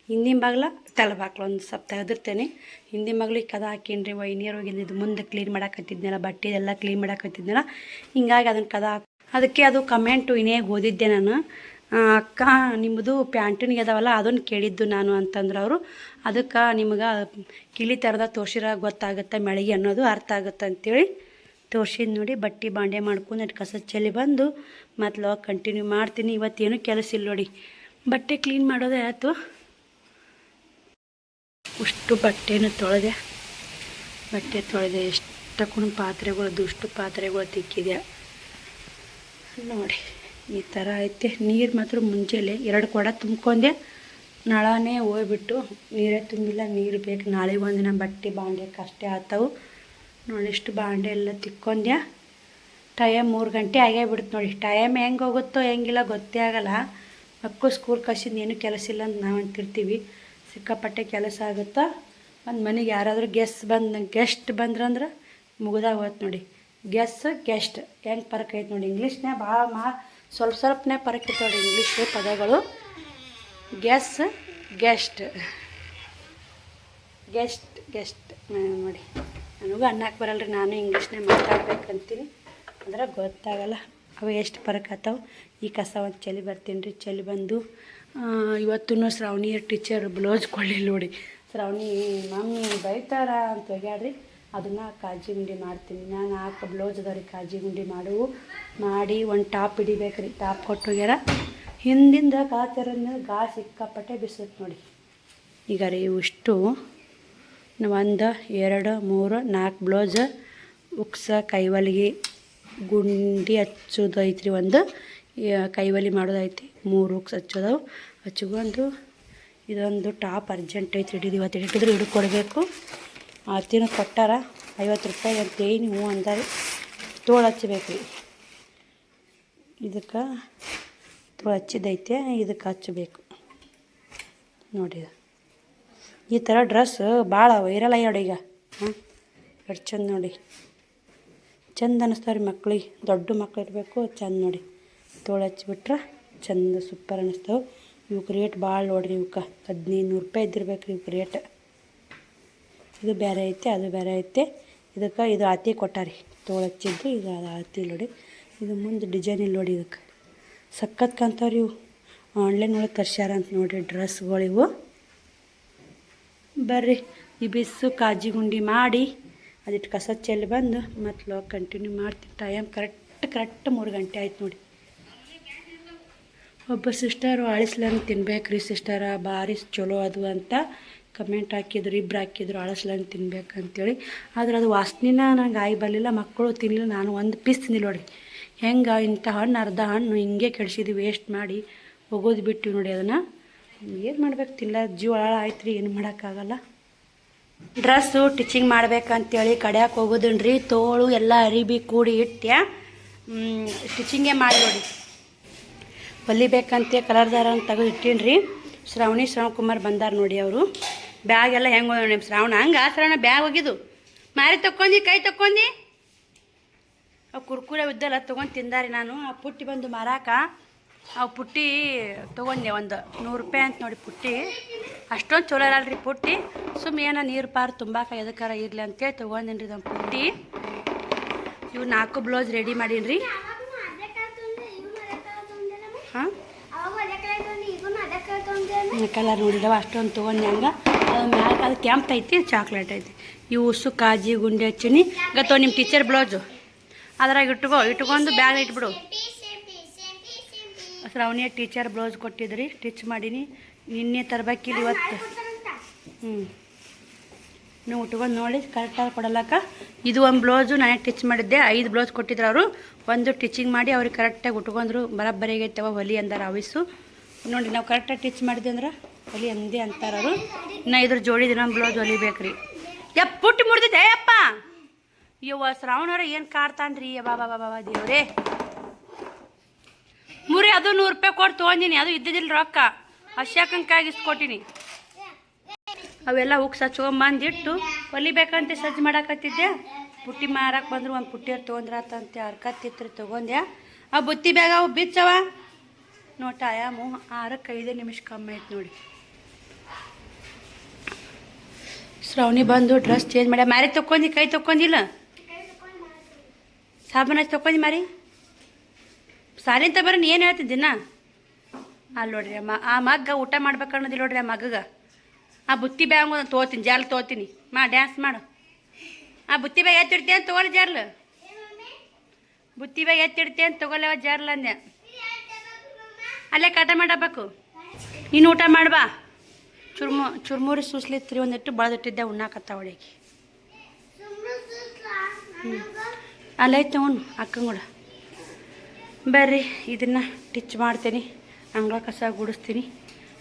ಹಿಂದಿನ ಬಾಗ್ಲ ತಲೆ ಬಾಗ್ಲ ಒಂದು ಸ್ವಲ್ಪ ತೆಗೆದಿರ್ತೇನೆ. ಹಿಂದಿನ ಬಾಗ್ಲಿಗೆ ಕದ ಹಾಕೀನಿ ರೀ. ವೈನಿಯರ್ ಹೋಗಿದ್ದು ಮುಂದೆ ಕ್ಲೀನ್ ಮಾಡಾಕತ್ತಿದ್ನಲ್ಲ, ಬಟ್ಟೆ ಎಲ್ಲ ಕ್ಲೀನ್ ಮಾಡಾಕತ್ತಿದ್ನಲ್ಲ, ಹಿಂಗಾಗಿ ಅದನ್ನು ಕದ ಅದಕ್ಕೆ ಅದು ಕಮೆಂಟು ಇನ್ನೇ ಓದಿದ್ದೆ ನಾನು. ಅಕ್ಕ ನಿಮ್ಮದು ಪ್ಯಾಂಟಿನಿಗೆ ಅದಾವಲ್ಲ ಅದನ್ನು ಕೇಳಿದ್ದು ನಾನು ಅಂತಂದ್ರೆ ಅವರು. ಅದಕ್ಕೆ ನಿಮ್ಗೆ ಕಿಲಿ ಥರದ ತೋರ್ಸಿರ ಗೊತ್ತಾಗುತ್ತೆ ಮೆಳಗಿ ಅನ್ನೋದು ಅರ್ಥ ಆಗುತ್ತೆ ಅಂತೇಳಿ ತೋರ್ಸಿದ್ದು ನೋಡಿ. ಬಟ್ಟೆ ಬಾಂಡೆ ಮಾಡ್ಕೊಂಡು ಕಸ ಚೆಲ್ಲಿ ಬಂದು ಮತ್ತು ಕಂಟಿನ್ಯೂ ಮಾಡ್ತೀನಿ. ಇವತ್ತೇನು ಕೆಲಸ ಇಲ್ಲ ನೋಡಿ, ಬಟ್ಟೆ ಕ್ಲೀನ್ ಮಾಡೋದೇ ಆಯಿತು. ಅಷ್ಟು ಬಟ್ಟೆನೂ ತೊಳೆದೆ, ಎಷ್ಟಕ್ಕೂ ಪಾತ್ರೆಗಳು ದುಷ್ಟು ಪಾತ್ರೆಗಳು ತಿಕ್ಕಿದೆ ನೋಡಿ. ಈ ಥರ ಐತೆ. ನೀರು ಮಾತ್ರ ಮುಂಜಾನೆ 2 ಕೊಡ ತುಂಬ್ಕೊಂಡೆ. ನಳನೇ ಹೋಗ್ಬಿಟ್ಟು ನೀರೇ ತುಂಬಿಲ್ಲ. ನೀರು ಬೇಕು, ನಾಳೆಗೆ ಒಂದಿನ ಬಟ್ಟೆ ಬಾಂಡೆ ಅಷ್ಟೇ ಆತವು ನೋಡಿ. ಇಷ್ಟು ಬಾಂಡೆ ಎಲ್ಲ ತಿಕ್ಕೊಂಡೆ. ಟೈಮ್ 3 ಗಂಟೆ ಆಗೇ ಬಿಡ್ತು ನೋಡಿ. ಟೈಮ್ ಹೆಂಗೆ ಹೋಗುತ್ತೋ ಹೆಂಗಿಲ್ಲ ಗೊತ್ತೇ ಆಗಲ್ಲ. ಮಕ್ಕಳು ಸ್ಕೂಲ್ ಕಳ್ಸಿದ್ದು ಏನೂ ಕೆಲಸ ಇಲ್ಲ ಅಂತ ನಾವು ಅಂತಿರ್ತೀವಿ. ಸಿಕ್ಕಾಪಟ್ಟೆ ಕೆಲಸ ಆಗುತ್ತಾ. ಒಂದು ಮನೆಗೆ ಯಾರಾದರೂ ಗೆಸ್ಟ್ ಬಂದ್ರಂದ್ರೆ ಮುಗ್ದಾಗ ಹೋಯ್ತು ನೋಡಿ. ಗೆಸ್ಟ್ ಹೆಂಗೆ ಪರಕ್ ಐತೆ ನೋಡಿ. ಇಂಗ್ಲೀಷ್ನೇ ಭಾಳ ಸ್ವಲ್ಪನೇ ಪರಕ್ ಇರ್ತಾವೆ ನೋಡಿ ಇಂಗ್ಲೀಷ್ ಪದಗಳು. ಗೆಸ್ಟ್ ನೋಡಿ. ನನಗೂ ಅನ್ನಕ್ಕೆ ಬರಲ್ರಿ, ನಾನು ಇಂಗ್ಲೀಷ್ನೇ ಮಾತಾಡ್ಬೇಕಂತೀನಿ ಅಂದ್ರೆ ಗೊತ್ತಾಗಲ್ಲ. ಅವು ಎಷ್ಟು ಪರಕ್ ಆತಾವೆ. ಈ ಕಸ ಒಂದು ಚಲಿ ಬರ್ತೀನಿ ರೀ. ಚಲಿ ಬಂದು ಇವತ್ತು ಶ್ರಾವಣಿ ಟೀಚರ್ ಬ್ಲೌಸ್ ಕೊಡಲಿಲ್ಲ ನೋಡಿ. ಶ್ರಾವಣಿ ಮಮ್ಮಿ ಬೈತಾರ ಅಂತ ಹೋಗ್ಯಾಡ್ರಿ. ಅದನ್ನು ಕಾಜಿ ಗುಂಡಿ ಮಾಡ್ತೀನಿ ನಾನು. 4 ಬ್ಲೌಸ್ ಅದಾವ ರೀ ಕಾಜಿ ಗುಂಡಿ ಮಾಡಿ ಒಂದು ಟಾಪ್ ಹಿಡಿಬೇಕು ರೀ. ಟಾಪ್ ಕೊಟ್ಟು ಹೋಗ್ಯಾರ. ಹಿಂದಿಂದ ಕಾತಿರೋದ್ರಿಂದ ಗಾಳಿ ಸಿಕ್ಕಾಪಟ್ಟೆ ಬಿಸುತ್ತೆ ನೋಡಿ. ಈಗ ರೀ ಇವಿಷ್ಟು 1 2 3 4 ಬ್ಲೌಸ್ ಉಕ್ಸ ಕೈವಲಿಗೆ ಗುಂಡಿ ಹಚ್ಚೋದು ಐತ್ರಿ. ಒಂದು ಕೈವಲಿ ಮಾಡೋದೈತಿ. 3 ಉಕ್ಸ್ ಹಚ್ಚೋದವು. ಹಚ್ಕೊಂಡು ಇದೊಂದು ಟಾಪ್ ಅರ್ಜೆಂಟ್ ಐತಿ. ಇವತ್ತು ಹಿಡಿದ್ರೆ ಹಿಡ್ಕೊಡ್ಬೇಕು. ಆತಿನ ಕೊಟ್ಟಾರ 50 ರೂಪಾಯಿ ಅಂತೇಳಿ ನೀವು ಅಂದಾರೆ. ತೋಳು ಹಚ್ಚಬೇಕು ರೀ. ಇದಕ್ಕೆ ತೋಳು ಹಚ್ಚಿದೈತೆ, ಇದಕ್ಕೆ ಹಚ್ಚಬೇಕು ನೋಡಿ. ಈ ಥರ ಡ್ರೆಸ್ ಭಾಳ ವೈರಲ್ ಆಗ್ಯಾವ ಈಗ. ಎಷ್ಟು ಚಂದ ನೋಡಿ, ಚಂದ ಅನ್ನಿಸ್ತಾವ್ರಿ ಮಕ್ಳಿಗೆ. ದೊಡ್ಡ ಮಕ್ಳು ಇರಬೇಕು ಚಂದ ನೋಡಿ. ತೋಳು ಹಚ್ಚಿಬಿಟ್ರೆ ಚಂದ ಸೂಪರ್ ಅನ್ನಿಸ್ತಾವೆ. ಇವಕ್ಕೆ ರೇಟ್ ಭಾಳ ನೋಡ್ರಿ. ಇವಕ್ಕೆ 1500 ರೂಪಾಯಿ ಇದ್ದಿರ್ಬೇಕು ರೀ ಇವಕ್ಕೆ ರೇಟ್. ಇದು ಬೇರೆ ಐತೆ, ಅದು ಬೇರೆ ಐತೆ. ಇದಕ್ಕೆ ಇದು ಆತಿ ಕೊಟ್ಟಾರಿ ತೋಳು ಹಚ್ಚಿದ್ದು. ಇದು ಆತಿ ನೋಡಿ. ಇದು ಮುಂದೆ ಡಿಸೈನ್ ಇಲ್ಲ ನೋಡಿ. ಇದಕ್ಕೆ ಸಖತ್ ಕಾಣ್ತಾವ್ರಿ ಇವು. ಆನ್ಲೈನ್ ಒಳಗೆ ತರ್ಸ್ಯಾರ ಅಂತ ನೋಡಿರಿ ಡ್ರೆಸ್ಗಳಿವು. ಬರ್ರಿ ಈ ಬಿಸು ಕಾಜಿ ಗುಂಡಿ ಮಾಡಿ ಅದಿಟ್ಟು ಕಸ ಚೆಲ್ಲಿ ಬಂದು ಮತ್ತು ಕಂಟಿನ್ಯೂ ಮಾಡ್ತೀನಿ. ಟೈಮ್ ಕರೆಕ್ಟ್ 3 ಗಂಟೆ ಆಯ್ತು ನೋಡಿ. ಒಬ್ಬ ಸಿಸ್ಟರು ಅಳಿಸ್ಲಂಗೆ ತಿನ್ಬೇಕು ರೀ ಸಿಸ್ಟರ, ಭಾರಿ ಚಲೋ ಅದು ಅಂತ ಕಮೆಂಟ್ ಹಾಕಿದ್ರು. 2 ಹಾಕಿದ್ರು ಅಳಿಸ್ಲಂಗೆ ತಿನ್ಬೇಕಂತೇಳಿ. ಆದ್ರೆ ಅದು ವಾಸನಿನ ನಂಗೆ ಆಗಿ ಬರಲಿಲ್ಲ. ಮಕ್ಕಳು ತಿನ್ನಲಿಲ್ಲ, ನಾನು ಒಂದು ಪೀಸ್ ತಿನ್ನಿಲ್ಲ ನೋಡಿರಿ. ಹೆಂಗೆ ಇಂಥ ಹಣ್ಣು ಅರ್ಧ ಹಣ್ಣು ಹಿಂಗೆ ಕೆಡಿಸಿದ್ವಿ, ವೇಸ್ಟ್ ಮಾಡಿ ಹೋಗೋದು ಬಿಟ್ಟು ನೋಡಿ. ಅದನ್ನು ಏನು ಮಾಡ್ಬೇಕು, ತಿಲ್ಲ ಜೀವ ಆಯ್ತು ರೀ, ಏನು ಮಾಡೋಕ್ಕಾಗಲ್ಲ. ಡ್ರೆಸ್ಸು ಟಿಚಿಂಗ್ ಮಾಡ್ಬೇಕಂತೇಳಿ ಕಡ್ಯಾಕೆ ಹೋಗೋದನ್ರಿ. ತೋಳು ಎಲ್ಲ ಅರಿಬಿ ಕೂಡಿ ಇಟ್ಟು ಸ್ಟಿಚಿಂಗೇ ಮಾಡಿ ನೋಡಿ. ಹೊಲಿಬೇಕಂತೆ ಕಲರ್ ದಾರ ಅಂತ ತೆಗೆದು ಇಟ್ಟೀನಿ ರೀ. ಶ್ರಾವಣಕುಮಾರ್ ಬಂದಾರ ನೋಡಿ. ಅವರು ಬ್ಯಾಗ್ ಎಲ್ಲ ಹೆಂಗೆ ಹೋದ ನಿಮ್ಮ ಶ್ರಾವಣ ಬ್ಯಾಗ್ ಹೋಗಿದ್ದು ಮಾರಿ ತೊಗೊಂಡು ಕೈ ತೊಗೊಂಡು ಅವು ಕುರ್ಕುರೆ ಇದ್ದಲ್ಲ ತೊಗೊಂಡು ತಿಂದಾರಿ. ನಾನು ಆ ಪುಟ್ಟಿ ಬಂದು ಮಾರಾಕ ಅವು ಪುಟ್ಟಿ ತೊಗೊಂಡೆ. ಒಂದು 100 ರೂಪಾಯಿ ಅಂತ ನೋಡಿ ಪುಟ್ಟಿ. ಅಷ್ಟೊಂದು ಚಲೋ ಇರಲ್ರಿ ಪುಟ್ಟಿ. ಸುಮ್ಮನೆ ನೀರು ಪಾರು ತುಂಬಾಕ ಎದಕ್ಕಾರ ಇರಲಿ ಅಂತೇಳಿ ತೊಗೊಂಡೇನಿ ರೀ ಇದೊಂದು ಪುಟ್ಟಿ. ಇವು 4 ಬ್ಲೌಸ್ ರೆಡಿ ಮಾಡೀನಿ ರೀ. ಹಾಂ ಕಲರ್ ನೋಡಿದವ ಅಷ್ಟೊಂದು ತೊಗೊಂಡು ಹಂಗೆ. ಅದು ಮ್ಯಾಲೆ ಅದು ಕೆಂಪ್ ಐತಿ, ಚಾಕ್ಲೇಟ್ ಐತಿ. ಇವು ಉಸು ಕಾಜಿ ಗುಂಡಿ ಹಚ್ಚಿನಿ. ಗತ್ತೋ ನಿಮ್ಮ ಟೀಚರ್ ಬ್ಲೌಸು ಅದ್ರಾಗ ಇಟ್ಕೊಂಡು ಬ್ಯಾಗ್ ಇಟ್ಬಿಡು. ಶ್ರಾವಣಿಯ ಟೀಚರ್ ಬ್ಲೌಸ್ ಕೊಟ್ಟಿದ್ರಿ, ಸ್ಟಿಚ್ ಮಾಡೀನಿ. ನಿನ್ನೆ ತರಬೇಕಿಲ್ಲ ಇವತ್ತು. ನೀವು ಉಟ್ಕೊಂಡು ನೋಡಿ ಕರೆಕ್ಟಾಗಿ ಕೊಡಲಕ್ಕ. ಇದು ಒಂದು ಬ್ಲೌಸು ನಾನೇ ಟಿಚ್ ಮಾಡಿದ್ದೆ, 5 ಬ್ಲೌಸ್ ಕೊಟ್ಟಿದ್ರು ಅವರು. ಒಂದು ಟಿಚಿಂಗ್ ಮಾಡಿ ಅವ್ರಿಗೆ ಕರೆಕ್ಟಾಗಿ ಉಟ್ಕೊಂಡ್ರು. ಬರಬ್ಬರಿಗೈತವ ಹೊಲಿ ಅಂದಾರ ಅವಿಸು ನೋಡಿ. ನಾವು ಕರೆಕ್ಟಾಗಿ ಟಿಚ್ ಮಾಡಿದ್ವಿ ಅಂದ್ರೆ ಹೊಲಿ ಅಂದೇ ಅಂತಾರೆ ಅವರು. ಇನ್ನು ಇದ್ರ ಜೋಡಿ ದಿನ ಬ್ಲೌಸ್ ಹೊಲಿಬೇಕ್ರಿ. ಪುಟ್ಟಿ ಮುಡ್ದಿದ್ದೆ ಅಪ್ಪ. ಇವ ಶ್ರಾವಣವ್ರ ಏನು ಕಾಡ್ತಾನ್ರಿ ಬಾಬಾ ಬಾಬಾ ದೇವ್ರೇ. ಮುರಿ ಅದು 100 ರೂಪಾಯಿ ಕೊಟ್ಟು ತೊಗೊಂಡಿನಿ, ಅದು ಇದ್ದಿದ್ದಿಲ್ಲ ರೊಕ್ಕ. ಅಶ್ಯಾಕಂಕಾಗಿ ಇಸ್ಕೊಟ್ಟಿನಿ. ಅವೆಲ್ಲ ಉಕ್ಸ್ ಹಚ್ಕೊಂಬಂದಿಟ್ಟು ಹೊಲಿಬೇಕಂತ ಸಜ್ಜು ಮಾಡಾಕತ್ತಿದ್ದೆ. ಪುಟ್ಟಿ ಮಾರಕ್ಕೆ ಬಂದ್ರು, ಒಂದು ಪುಟ್ಟಿಯರು ತೊಗೊಂಡ್ರಾತಂತೆ ಹರ್ಕತ್ತಿತ್ತು ತೊಗೊಂಡೆ. ಆ ಬುತ್ತಿ ಬ್ಯಾಗ ಅವು ಬಿಚ್ಚವ ನೋಟ ಆಯಾಮು 6-5 ನಿಮಿಷ ಕಮ್ಮಿ ಆಯ್ತು ನೋಡಿ. ಶ್ರಾವಣಿ ಬಂದು ಡ್ರೆಸ್ ಚೇಂಜ್ ಮಾಡ್ಯ. ಮ್ಯಾರಿ ತೊಗೊಂಡು ಕೈ ತೊಗೊಂಡಿಲ್ಲ, ಸಾಬೂನು ಹಚ್ಚಿ ತೊಗೊಂಡು ಮಾರಿ ಸಾಲಿಂತ ಬರೀ ಏನು ಹೇಳ್ತಿದ್ದೀನ. ಅಲ್ಲಿ ನೋಡ್ರಿ ಆ ಮಗ್ಗ ಊಟ ಮಾಡ್ಬೇಕು ಅನ್ನೋದಿಲ್ಲ ನೋಡ್ರಿ. ಆ ಮಗ್ಗಗೆ ಆ ಬುತ್ತಿ ಬ್ಯಾಗ್ ಒಂದು ತೊಗೋತೀನಿ, ಜಾರ್ಲ್ ತೊಗೋತೀನಿ. ಡ್ಯಾನ್ಸ್ ಮಾಡು. ಆ ಬುತ್ತಿ ಬ್ಯಾಗ್ ಎತ್ತಿಡ್ತೀನಿ ಅಂತ ತೊಗೊಳ್ಳಿ ಜಾರ್ಲ್. ಬುತ್ತಿ ಬ್ಯಾಗ್ ಎತ್ತಿಡ್ತೀನಿ ಅಂತ ತೊಗೊಳ್ಳವ ಜಾರ್ಲ್ ಅಂದೆ. ಅಲ್ಲೇ ಕಾಟ ಮಾಡಬೇಕು. ನೀನು ಊಟ ಮಾಡ್ಬಾ. ಚುರ್ಮುರಿ ಸೂಸ್ಲಿತ್ರಿ ಒಂದಿಟ್ಟು ಬಳದಿಟ್ಟಿದ್ದೆ ಉಣ್ಣಾಕತ್ತ ಹೊಡಿಗೆ. ಅಲ್ಲೈತೆ ಅವನು ಅಕ್ಕಂಗೂಡ. ಬರ್ರಿ ಇದನ್ನು ಟಿಚ್ ಮಾಡ್ತೀನಿ, ಅಂಗಳ ಕಸ ಗುಡಿಸ್ತೀನಿ.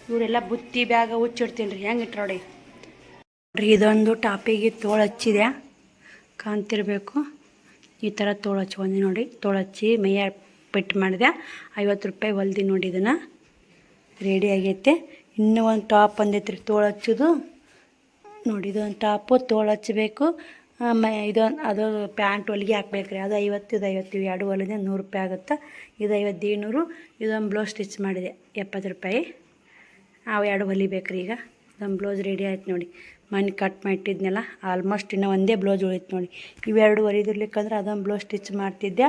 ಇವರೆಲ್ಲ ಬುತ್ತಿ ಬ್ಯಾಗ ಹುಚ್ಚಿಡ್ತೀನಿ ರೀ. ಹೆಂಗೆ ಇಟ್ರೋಡಿ ನೋಡ್ರಿ. ಇದೊಂದು ಟಾಪಿಗೆ ತೋಳು ಹಚ್ಚಿದೆ, ಕಾಣ್ತಿರ್ಬೇಕು. ಈ ಥರ ತೋಳು ಹಚ್ಕೊಂಡಿ ನೋಡಿ. ತೋಳು ಹಚ್ಚಿ ಮೈಯ ಪೆಟ್ಟು ಮಾಡಿದೆ. 50 ರೂಪಾಯಿ ಹೊಲ್ದಿ ನೋಡಿ. ಇದನ್ನು ರೆಡಿ ಆಗೈತೆ. ಇನ್ನೂ ಒಂದು ಟಾಪ್ ಬಂದೈತ್ರಿ ತೋಳು ಹಚ್ಚೋದು ನೋಡಿ. ಇದೊಂದು ಟಾಪು ತೋಳು ಹಚ್ಚಬೇಕು. ಇದೊಂದು ಅದು ಪ್ಯಾಂಟ್ ಹೊಲಿಗೆ ಹಾಕ್ಬೇಕ್ರಿ. ಅದು 50, ಇದು 50. ಎರಡು ಹೊಲಿದೆ 100 ರೂಪಾಯಿ ಆಗುತ್ತೆ. ಇದು 50, 200. ಇದೊಂದು ಬ್ಲೌಸ್ ಸ್ಟಿಚ್ ಮಾಡಿದೆ 70 ರೂಪಾಯಿ. ಅವು ಎರಡು ಹೊಲಿಬೇಕ್ರಿ. ಈಗ ಇದೊಂದು ಬ್ಲೌಸ್ ರೆಡಿ ಆಯ್ತು ನೋಡಿ. ಮನೆ ಕಟ್ ಮಾಡಿಟ್ಟಿದ್ನೆಲ್ಲ ಆಲ್ಮೋಸ್ಟ್ ಇನ್ನೂ ಒಂದೇ ಬ್ಲೌಸ್ ಉಳಿತು ನೋಡಿ. ಇವೆರಡು ಹೊಲಿದಿರ್ಲಿಕ್ಕಂದ್ರೆ ಅದೊಂದು ಬ್ಲೌಸ್ ಸ್ಟಿಚ್ ಮಾಡ್ತಿದ್ದೆ.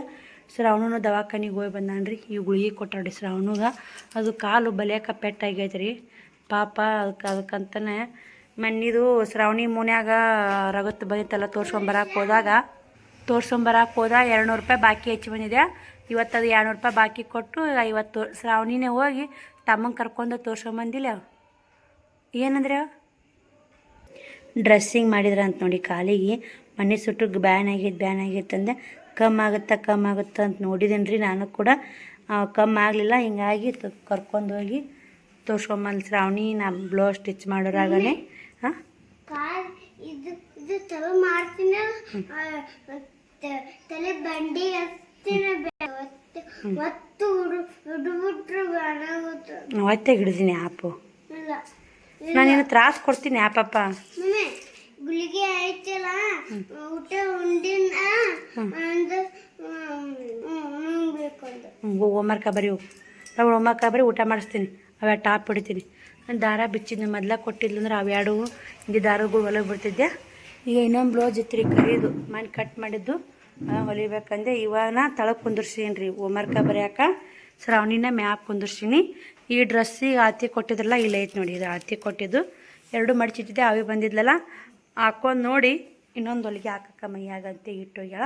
ಶ್ರಾವಣನು ದವಾಖಾನಿಗೆ ಹೋಗಿ ಬಂದಾನ್ರಿ. ಈ ಗುಳಿಗೆ ಕೊಟ್ಟಾಡ್ರಿ ಶ್ರಾವಣಗೆ. ಅದು ಕಾಲು ಬಲಿಯಾಕ ಪೆಟ್ಟಾಗೈತೆ ರೀ ಪಾಪ. ಅದಕ್ಕಂತನೇ ಮನ್ನಿದು ಶ್ರಾವಣಿ ಮೂನ್ಯಾಗ ರಗತ್ತು ಬಂದಿತ್ತಲ್ಲ, ತೋರ್ಸ್ಕೊಂಬರಕ್ಕೆ ಹೋದಾಗ 200 ರೂಪಾಯಿ ಬಾಕಿ ಹೆಚ್ಚು ಬಂದಿದೆ. ಇವತ್ತು ಅದು 200 ರೂಪಾಯಿ ಬಾಕಿ ಕೊಟ್ಟು 50 ಶ್ರಾವಣಿನೇ ಹೋಗಿ ತಮ್ಮಂಗೆ ಕರ್ಕೊಂಡು ತೋರ್ಸ್ಕೊಂಬಂದಿಲ್ಲ. ಏನಂದ್ರೆ ಡ್ರೆಸ್ಸಿಂಗ್ ಮಾಡಿದ್ರ ಅಂತ ನೋಡಿ. ಕಾಲಿಗೆ ಮನೆ ಸುಟ್ಟು ಬ್ಯಾನ್ ಆಗೈತಂದೆ. ಕಮ್ಮಾಗುತ್ತೆ ಅಂತ ನೋಡಿದ್ದೀನಿ ರೀ ನಾನು ಕೂಡ. ಕಮ್ಮಿ ಆಗಲಿಲ್ಲ. ಹಿಂಗಾಗಿ ಕರ್ಕೊಂಡೋಗಿ ತೋರ್ಸ್ಕೊಂಬಂದು ಶ್ರಾವಣಿ ನಾ ಬ್ಲೌಸ್ ಸ್ಟಿಚ್ ಮಾಡೋರಾಗನೇ. ಹಾಂ ಒತ್ತೆ ಹಿಡಿದೀನಿ ಆ್ಯಪು. ನಾನೇನು ತ್ರಾಸ ಕೊಡ್ತೀನಿ ಆ್ಯಪಪ್ಪ. ಗುಳಿಗೆ ಆಯ್ತಲ್ಲ ಊಟ ಉಂಡಿನ ಹೋಮ್ವರ್ಕ ಬರೀ ಹೋಮ್ವರ್ಕ ಬರೀ ಊಟ ಮಾಡಿಸ್ತೀನಿ. ಅವ ಟಾಪ್ ಹಿಡಿತೀನಿ. ದಾರ ಬಿಚ್ಚಿದ್ನ ಮೊದ್ಲ ಕೊಟ್ಟಿದ್ಲು ಅಂದ್ರೆ ಅವೆರಡು ಹಿಂಗೆ ದಾರಗಳು ಹೊಲಗೆ ಬಿಡ್ತಿದ್ದೆ. ಈಗ ಇನ್ನೊಂದು ಬ್ಲೌಸ್ ಇತ್ತು ರೀ ಕರೀದು ಮನೆ ಕಟ್ ಮಾಡಿದ್ದು ಹೊಲಿಬೇಕಂದೆ. ಇವಾಗ ತಳಗೆ ಕುಂದಿರ್ಸೀನಿ ರೀ ಹೋಮ್ವರ್ಕ ಬರೆಯಾಕ. ಶ್ರಾವಣಿನ ಮ್ಯಾಪ್ ಕುಂದಿರ್ಸೀನಿ. ಈ ಡ್ರೆಸ್ಸಿಗೆ ಆತಿ ಕೊಟ್ಟಿದ್ರಲ್ಲ ಇಲ್ಲ ಐತೆ ನೋಡಿ. ಇದು ಆತಿ ಕೊಟ್ಟಿದ್ದು 2 ಮಡಿಚಿಟ್ಟಿದ್ದೆ. ಅವೇ ಬಂದಿದ್ಲಲ್ಲ ಹಾಕೊಂಡು ನೋಡಿ ಇನ್ನೊಂದು ಹೊಲಿಗೆ ಹಾಕಕ್ಕ ಮೈಯಾಗಂತೆ ಇಟ್ಟೋಗ್ಯಾಳ.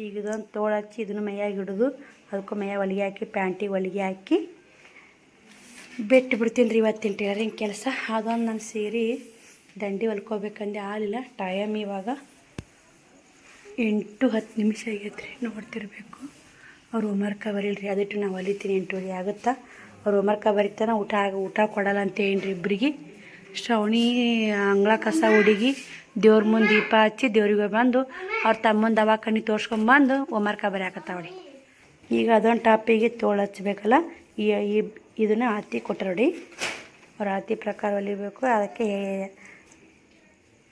ಈಗ ಇದೊಂದು ತೋಳು ಹಚ್ಚಿ ಇದನ್ನು ಮೈಯಾಗಿ ಹಿಡಿದು ಅದಕ್ಕೂ ಮೈಯಾಗ ಹೊಲಿಗೆ ಹಾಕಿ ಪ್ಯಾಂಟಿಗೆ ಹೊಲಿಗೆ ಹಾಕಿ ಬಿಟ್ಟು ಬಿಡ್ತೀನಿ ರೀ ಇವತ್ತಿನ ಟೈಲರಿಂಗ್ ಕೆಲಸ. ಅದೊಂದು ನನ್ನ ಸೀರೆ ದಂಡಿ ಹೊಲ್ಕೋಬೇಕಂದೆ ಆಗಲಿಲ್ಲ. ಟೈಮ್ ಇವಾಗ 8-10 ನಿಮಿಷ ಆಗೈತೆ ರೀ. ನೋಡ್ತಿರ್ಬೇಕು. ಅವ್ರು ಹೋಮ್ವರ್ಕ ಬರೀಲ್ರಿ, ಅದಿಟ್ಟು ನಾವು ಹೊಲಿತೀನಿ. 8 ಆಗುತ್ತಾ. ಅವ್ರು ಹೋಮ್ವರ್ಕ ಬರೀತಾನೆ ಊಟ ಕೊಡಲ್ಲ ಅಂತ ಏನ್ರಿ ಇಬ್ಬರಿಗೆ. ಶ್ರಾವಣಿ ಅಂಗಳ ಕಸ ಹುಡುಗಿ ದೇವ್ರ ಮುಂದೆ ದೀಪ ಹಚ್ಚಿ ದೇವ್ರಿಗೆ ಬಂದು ಅವ್ರ ತಮ್ಮನ ದವಾಖಾನೆ ತೋರ್ಸ್ಕೊಂಬಂದು ಹೋಮ್ವರ್ಕ ಬರೆಯಾಕತ್ತಾವಳಿ. ಈಗ ಅದೊಂದು ಟಾಪಿಗೆ ತೋಳು ಹಚ್ಬೇಕಲ್ಲ. ಇದನ್ನು ಆತಿ ಕೊಟ್ಟರೋಡಿ. ಅವ್ರ ಆತಿ ಪ್ರಕಾರ ಹೊಲಿಬೇಕು. ಅದಕ್ಕೆ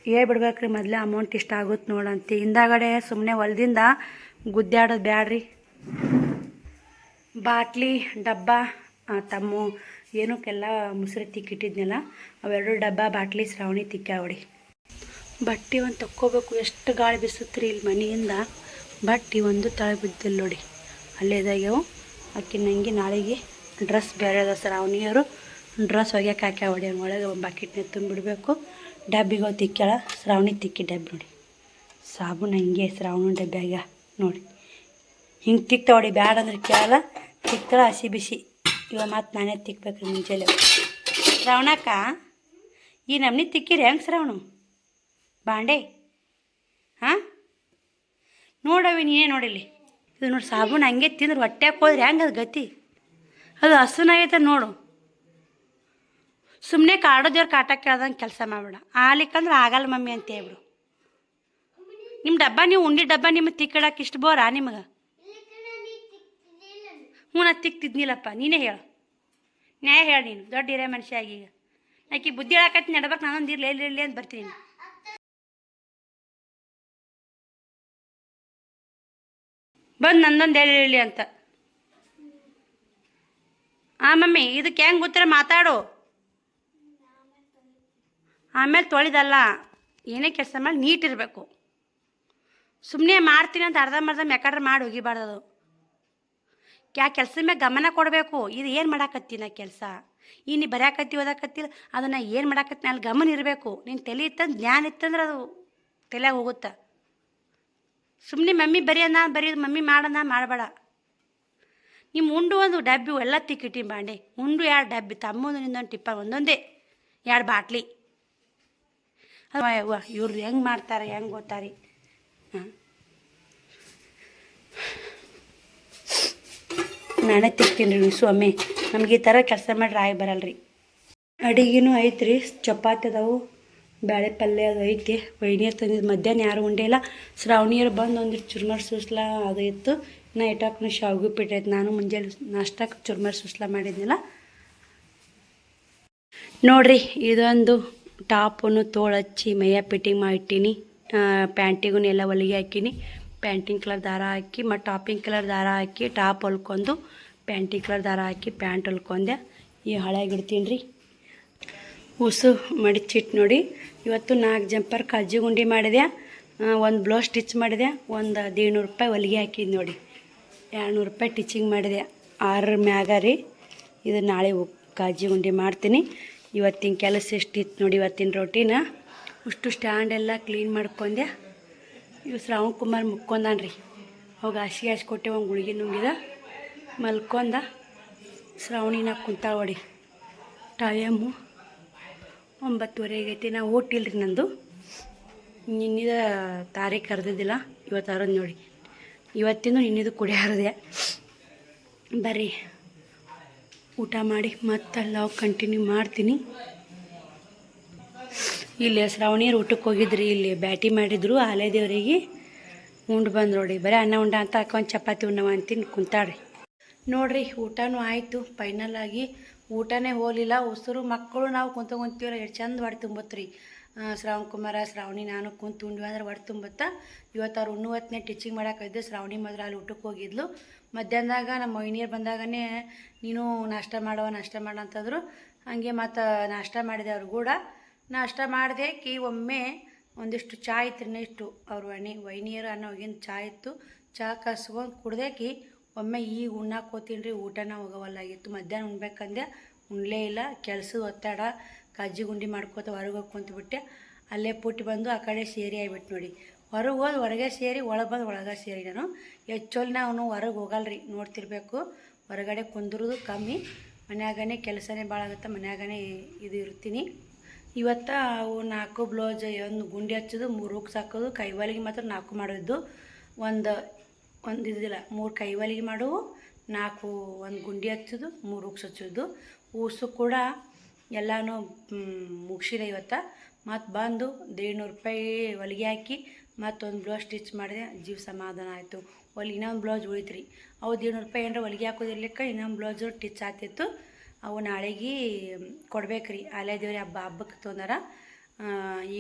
ಹೇಳ್ಬಿಡ್ಬೇಕ್ರಿ ಮೊದಲೇ ಅಮೌಂಟ್ ಇಷ್ಟ ಆಗುತ್ತೆ ನೋಡಂತ. ಹಿಂದಾಗಡೆ ಸುಮ್ಮನೆ ಹೊಲ್ದಿಂದ ಗುದ್ದಾಡೋದು ಬ್ಯಾಡ್ರಿ. ಬಾಟ್ಲಿ ಡಬ್ಬ ತಮ್ಮ ಏನಕ್ಕೆಲ್ಲ ಮುಸ್ರಿ ತಿಕ್ಕಿಟ್ಟಿದ್ನಲ್ಲ ಅವೆರಡು ಡಬ್ಬ ಬಾಟ್ಲಿ ಶ್ರಾವಣಿ ತಿಕ್ಕಾವಡಿ. ಬಟ್ಟೆ ಒಂದು ತಕ್ಕೋಬೇಕು. ಎಷ್ಟು ಗಾಳಿ ಬಿಸುತ್ರಿ ಇಲ್ಲಿ ಮನೆಯಿಂದ. ಬಟ್ಟೆ ಒಂದು ತಳ ಬಿದ್ದಿಲ್ಲ ನೋಡಿ, ಅಲ್ಲೇದಾಗ್ಯಾವು. ಅಕ್ಕಿ ನಂಗೆ ನಾಳೆಗೆ ಡ್ರೆಸ್ ಬೇರೆ ಅದ. ಶ್ರಾವಣಿಯವರು ಡ್ರೆಸ್ ಒಗ್ಯಕ್ಕೆ ಹಾಕ್ಯಾವಡಿ. ಒಳಗೆ ಒಂದು ಬಕೆಟ್ನ ತುಂಬಿಡಬೇಕು. ಡಬ್ಬಿಗೆ ತಿಕ್ಕ್ಯಾಳ ಶ್ರಾವಣಿ ತಿಕ್ಕಿ ಡಬ್ಬಿ ನೋಡಿ. ಸಾಬೂನು ಹಂಗೆ ಶ್ರಾವಣ ಡಬ್ಬ್ಯಾಗ ನೋಡಿ ಹಿಂಗೆ ತಿಕ್ತಾವಡಿ. ಬ್ಯಾಡ ಅಂದ್ರೆ ಕೇಳಲ್ಲ, ತಿಕ್ತಾಳ ಹಸಿ ಬಿಸಿ. ಇವಾಗ ಮತ್ತು ನಾನೇ ತಿಕ್ಬೇಕ್ರಿ ಮುಂಚೆಲೆ. ಶ್ರಾವಣಕ್ಕ ಈ ನಮ್ನಿ ತಿಕ್ಕಿರಿ ಹೆಂಗೆ ಶ್ರಾವಣ? ಬಾಂಡೆ ಹಾಂ ನೋಡವಿ ನೀನೇ ನೋಡಿಲ್ಲಿ ಇದು ನೋಡಿ ಸಾಬೂನು ಹಂಗೆ ತಿಂದ್ರೆ ಹೊಟ್ಟೆಗೆ ಹೋದ್ರೆ ಹೆಂಗೆ ಅದು ಗತಿ ಅದು ಹಸುನಾಗೈತೆ ನೋಡು ಸುಮ್ಮನೆ ಕಾಡೋದೇವ್ರು ಕಾಟ ಕೇಳ್ದಂಗೆ ಕೆಲಸ ಮಾಡಬೇಡ ಆಲಿಕ್ಕಂದ್ರೆ ಆಗಲ್ಲ ಮಮ್ಮಿ ಅಂತ ಹೇಳ್ಬಿಡು ನಿಮ್ಮ ಡಬ್ಬ ನೀವು ಉಂಡಿ ಡಬ್ಬ ನಿಮ್ಮ ತಿಕ್ಕಿಡಕ್ಕೆ ಇಷ್ಟು ಬೋರಾ ನಿಮಗೆ ಹ್ಞೂ ನಾ ತಿಕ್ತಿದ್ನಿಲ್ಲಪ್ಪ ನೀನೇ ಹೇಳು ನ್ಯಾಯ ಹೇಳಿ ನೀನು ದೊಡ್ಡ ಹಿರಿಯ ಮನುಷ್ಯ ಆಗೀಗ ಆಕೆ ಬುದ್ಧಿ ಹೇಳಕತ್ತಿ ನಡ್ಬೇಕು ನಾನೊಂದು ಇರಲಿ ಅಂತ ಬರ್ತೀನಿ ಬಂದು ನಂದೊಂದು ಹೇಳಿ ಅಂತ ಮಮ್ಮಿ ಇದಕ್ಕೆ ಹೆಂಗೆ ಗೊತ್ತಿರ ಮಾತಾಡು ಆಮೇಲೆ ತೊಳಿದಲ್ಲ ಏನೇ ಕೆಲಸ ಮಾಡಿ ನೀಟಿರಬೇಕು ಸುಮ್ಮನೆ ಮಾಡ್ತೀನಿ ಅಂತ ಅರ್ಧಂಬರ್ಧ ಮೆಕ್ಕಾಡ್ರೆ ಮಾಡಿ ಹೋಗಿಬಾರ್ದು ಅದು ಕೆಲಸದ ಮ್ಯಾಗ ಗಮನ ಕೊಡಬೇಕು ಇದು ಏನು ಮಾಡಾಕತ್ತೀನಿ ನಾ ಕೆಲಸ ಈ ನೀ ಬರೆಯಾಕತ್ತಿ ಓದಾಕತ್ತಿಲ್ಲ ಅದನ್ನು ಏನು ಮಾಡಾಕತ್ತೀನಿ ಅಲ್ಲಿ ಗಮನ ಇರಬೇಕು ನೀನು ತಲೆ ಇತ್ತಂದು ಜ್ಞಾನ ಇತ್ತಂದ್ರೆ ಅದು ತಲೆಯಾಗ ಹೋಗುತ್ತೆ ಸುಮ್ಮನೆ ಮಮ್ಮಿ ಬರೀ ಮಮ್ಮಿ ಮಾಡೋಣ ಮಾಡಬೇಡ ನಿಮ್ಮ ಉಂಡು ಒಂದು ಡಬ್ಬಿ ಎಲ್ಲ ತಿಕ್ಕಿಟ್ಟಿ ಬಾಂಡೆ ಉಂಡು 2 ಡಬ್ಬಿ ತಮ್ಮೊಂದು ನಿಂದೊಂದು ಟಿಪ್ಪ ಒಂದೊಂದೇ 2 ಬಾಟ್ಲಿ ಅವ್ವ ಇವ್ರು ಹೆಂಗೆ ಮಾಡ್ತಾರೆ ಹೆಂಗೆ ಗೊತ್ತಾರೆ ಹಾಂ ನಾನೇ ತಿಕ್ತೀನಿ ರೀ ಸ್ವಾಮಿ ನಮ್ಗೆ ಈ ಥರ ಕೆಲಸ ಮಾಡ್ರೆ ಆಗಿ ಬರಲ್ರಿ ಅಡಿಗೆನೂ ಐತ್ರಿ ಚಪಾತಿ ಅದಾವು ಬೇಳೆ ಪಲ್ಯ ಅದು ಐತಿ ವೈನಿಯರ್ ತಂದಿದ್ದು ಮಧ್ಯಾಹ್ನ ಯಾರು ಉಂಡೆ ಇಲ್ಲ ಶ್ರಾವಣಿಯರು ಬಂದು ಒಂದಿಟ್ಟು ಚುರ್ಮರ್ ಸುಸ್ಲಾ ಅದು ಇತ್ತು ನಾ ಇಟ್ಟಾಕು ಶಾವ್ಗೆ ಉಪ್ಪಿಟ್ಟು ಐತೆ ನಾನು ಮುಂಜಾನೆ ನಾಷ್ಟಕ್ಕೆ ಚುರ್ಮರ್ ಸುಸ್ಲಾ ಮಾಡಿದ್ನಿಲ್ಲ ನೋಡಿರಿ ಇದೊಂದು ಟಾಪನ್ನು ತೋಳಚ್ಚಿ ಮೈಯ ಫಿಟ್ಟಿಂಗ್ ಮಾಡಿಟ್ಟೀನಿ ಪ್ಯಾಂಟಿಗೂ ಎಲ್ಲ ಹೊಲಿಗೆ ಹಾಕೀನಿ ಪ್ಯಾಂಟಿಂಗ್ ಕಲರ್ ದಾರ ಹಾಕಿ ಮತ್ತು ಟಾಪಿಂಗ್ ಕಲರ್ ದಾರ ಹಾಕಿ ಟಾಪ್ ಹೊಲ್ಕೊಂಡು ಪ್ಯಾಂಟಿಂಗ್ ಕಲರ್ ದಾರ ಹಾಕಿ ಪ್ಯಾಂಟ್ ಹೊಲ್ಕೊಂಡೆ ಈ ಹಳೆಗೆ ಇಡ್ತೀನಿ ರೀ ಉಸು ಮಡಿಚಿಟ್ಟು ನೋಡಿ ಇವತ್ತು 4 ಜಂಪರ್ ಕಜ್ಜಿ ಗುಂಡಿ ಮಾಡಿದೆ ಒಂದು ಬ್ಲೌಸ್ ಸ್ಟಿಚ್ ಮಾಡಿದೆ ಒಂದು 150 ರೂಪಾಯಿ ಹೊಲಿಗೆ ಹಾಕಿದ್ದು ನೋಡಿ 200 ರೂಪಾಯಿ ಟಿಚಿಂಗ್ ಮಾಡಿದೆ 6 ಮ್ಯಾಗ ರೀ ಇದು ನಾಳೆ ಕಜ್ಜಿ ಗುಂಡಿ ಮಾಡ್ತೀನಿ ಇವತ್ತಿನ ಕೆಲಸ ಎಷ್ಟಿತ್ತು ನೋಡಿ ಇವತ್ತಿನ ರೊಟೀನ ಅಷ್ಟು ಸ್ಟ್ಯಾಂಡ್ ಎಲ್ಲ ಕ್ಲೀನ್ ಮಾಡ್ಕೊಂಡೆ ಇವು ಶ್ರಾವಣ್ ಕುಮಾರ್ ಮುಕ್ಕೊಂದಾನ್ರಿ ಅವಾಗ ಹಾಸಿಗೆ ಕೊಟ್ಟೆ ಒಂದು ಗುಳಿಗೆ ನುಂಗಿದ ಮಲ್ಕೊಂಡ ಶ್ರಾವಣಿನ ಕುಂತಾಳ ಹೊಡಿ ಟೈಮು 9:30 ಆಗೈತಿ ನಾ ಓಟಿಲ್ರಿ ನಂದು ನಿನ್ನಿದ ತಾರೀಖು ಕರೆದಿದ್ದಿಲ್ಲ ಇವತ್ತು ಹರಿದು ನೋಡಿ ಇವತ್ತಿಂದು ನಿನ್ನಿದು ಕುಡಿ ಹರಿದೆ ಬರ್ರಿ ಊಟ ಮಾಡಿ ಮತ್ತೆಲ್ಲ ಕಂಟಿನ್ಯೂ ಮಾಡ್ತೀನಿ ಇಲ್ಲಿ ಶ್ರಾವಣಿಯರು ಊಟಕ್ಕೆ ಹೋಗಿದ್ರಿ ಇಲ್ಲಿ ಬ್ಯಾಟಿ ಮಾಡಿದ್ರು ಆಲೆ ದೇವರಿಗೆ ಉಂಡು ಬಂದು ನೋಡಿ ಬರೀ ಅನ್ನ ಉಂಡ ಅಂತ ಹಾಕೊಂಡು ಚಪಾತಿ ಉಣ್ಣವ ಅಂತೀನಿ ಕುಂತಾಡ್ರಿ ನೋಡಿರಿ ಊಟನೂ ಆಯಿತು ಫೈನಲ್ ಆಗಿ ಊಟನೇ ಹೋಗಲಿಲ್ಲ ಉಸಿರು ಮಕ್ಕಳು ನಾವು ಕುಂತೀವಲ್ಲ ಎಷ್ಟು ಚಂದ ಹೊಟ್ಟೆ ತುಂಬತ್ರಿ ಶ್ರಾವಣ್ ಕುಮಾರ ಶ್ರಾವಣಿ ನಾನು ಕುಂತು ಉಂಡ್ವಿ ಅಂದ್ರೆ ಹೊಟ್ಟೆ ತುಂಬತ್ತ ಇವತ್ತು ಅವ್ರು ಉಣ್ಣುವತ್ತನೇ ಟೀಚಿಂಗ್ ಮಾಡೋಕ್ಕಿದ್ದೆ ಶ್ರಾವಣಿ ಮೊದಲು ಅಲ್ಲಿ ಊಟಕ್ಕೆ ಹೋಗಿದ್ಲು ಮಧ್ಯಾಹ್ನದಾಗ ನಮ್ಮ ಮೈನಿಯರು ಬಂದಾಗನೇ ನೀನು ನಾಷ್ಟ ಮಾಡೋ ಅಂತಂದರು ಹಾಗೆ ಮತ್ತು ನಾಷ್ಟ ಮಾಡಿದೆ ಅವ್ರು ಕೂಡ ನಾಷ್ಟ ಮಾಡಿದೆ ಒಮ್ಮೆ ಒಂದಿಷ್ಟು ಚಾ ಇತ್ತು ಇಷ್ಟು ಅವ್ರ ವೈನಿಯರು ಅನ್ನೋ ಹೋಗಿನ ಚಾ ಇತ್ತು ಚಾ ಕಸ್ಕೊಂಡು ಕುಡ್ದೇಕಿ ಒಮ್ಮೆ ಈಗ ಉಣ್ಣಾಕೆ ಹೋಗ್ತೀನಿ ರೀ ಊಟನ ಹೋಗೋವಲ್ಲಾಗಿತ್ತು ಮಧ್ಯಾಹ್ನ ಉಣ್ಬೇಕಂದೆ ಉಣ್ಲೇ ಇಲ್ಲ ಕೆಲಸದ ಒತ್ತಡ ಕಜ್ಜಿ ಗುಂಡಿ ಮಾಡ್ಕೋತ ಹೊರಗೆ ಹೋಗಿ ಕುಂತ್ಬಿಟ್ಟೆ ಅಲ್ಲೇ ಪುಟ್ಟಿ ಬಂದು ಆ ಕಡೆ ಸೇರಿ ಆಗಿಬಿಟ್ಟು ನೋಡಿ ಹೊರಗೆ ಹೋದ್ ಹೊರಗೆ ಸೇರಿ ಒಳಗೆ ಬಂದು ಒಳಗೆ ಸೇರಿ ನಾನು ಹೆಚ್ಚೋಲಿ ನಾವು ಹೊರಗೆ ಹೋಗಲ್ರಿ ನೋಡ್ತಿರ್ಬೇಕು ಹೊರಗಡೆ ಕುಂದ್ರದು ಕಮ್ಮಿ ಮನ್ಯಾಗನೇ ಕೆಲಸನೇ ಭಾಳ ಆಗುತ್ತೆ ಮನ್ಯಾಗನೇ ಇದು ಇರ್ತೀನಿ ಇವತ್ತು ಅವು 4 ಬ್ಲೌಸ್ ಒಂದು ಗುಂಡಿ ಹಚ್ಚೋದು 3 ಹುಕ್ಸ್ ಹಾಕೋದು ಕೈವಾಲಿಗೆ ಮಾತ್ರ 4 ಮಾಡಿದ್ದು ಒಂದು ಇದಿಲ್ಲ 3 ಕೈವಾಲಿಗೆ ಮಾಡುವು 4 ಒಂದು ಗುಂಡಿ ಹಚ್ಚೋದು 3 ಹುಕ್ಸ್ ಹಚ್ಚೋದು ಊಸು ಕೂಡ ಎಲ್ಲನೂ ಮುಗಿಸಿದೆ ಇವತ್ತು ಮತ್ತು ಬಂದು 150 ರೂಪಾಯಿ ಹೊಲಿಗೆ ಹಾಕಿ ಮತ್ತೊಂದು ಬ್ಲೌಸ್ ಸ್ಟಿಚ್ ಮಾಡಿದೆ ಜೀವ ಸಮಾಧಾನ ಆಯಿತು ಇನ್ನೊಂದು ಬ್ಲೌಸ್ ಉಳಿತ್ರಿ ಅವು 150 ರೂಪಾಯಿ ಏನಾರ ಹೊಲಿಗೆ ಹಾಕೋದಿರ್ಲಿಕ್ಕೆ ಇನ್ನೊಂದು ಬ್ಲೌಸು ಟಿಚ್ ಆಗ್ತಿತ್ತು ಅವು ನಾಳೆಗೆ ಕೊಡ್ಬೇಕ್ರಿ ಆಲೆ ದೇವ್ರಿ ಹಬ್ಬಕ್ಕೆ ತೊಂದರೆ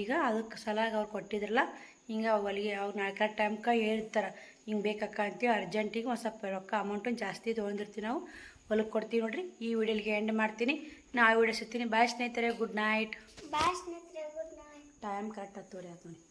ಈಗ ಅದಕ್ಕೆ ಸಲಾಗಿ ಅವ್ರು ಕೊಟ್ಟಿದ್ರಲ್ಲ ಹಿಂಗೆ ಹೊಲಿಗೆ ಅವ್ರು ನಾಳೆ ಕರೆಕ್ಟ್ ಟೈಮ್ಗೆ ಹೇಳ್ತಾರೆ ಹಿಂಗೆ ಬೇಕಕ್ಕ ಅಂತೀವಿ ಅರ್ಜೆಂಟಿಗೆ ಒಂದು ಸ್ವಲ್ಪ ರೊಕ್ಕ ಅಮೌಂಟನ್ನು ಜಾಸ್ತಿ ತೊಗೊಂಡಿರ್ತೀವಿ ನಾವು ಹೊಲಕ್ಕೆ ಕೊಡ್ತೀವಿ ನೋಡಿರಿ ಈ ವಿಡಿಯೋಗೆ ಎಂಡ್ ಮಾಡ್ತೀನಿ ನಾವು ವಿಡಿಯೋ ಸಿಗ್ತೀನಿ ಬಾಯ್ ಸ್ನೇಹಿತರೆ ಗುಡ್ ನೈಟ್ ಬಾಯ್ ಸ್ನೇಹಿತರೆ ಗುಡ್ ನೈಟ್ ಟೈಮ್ ಕರೆಕ್ಟ್ 10:00 ಆಯ್ತು ನೋಡಿ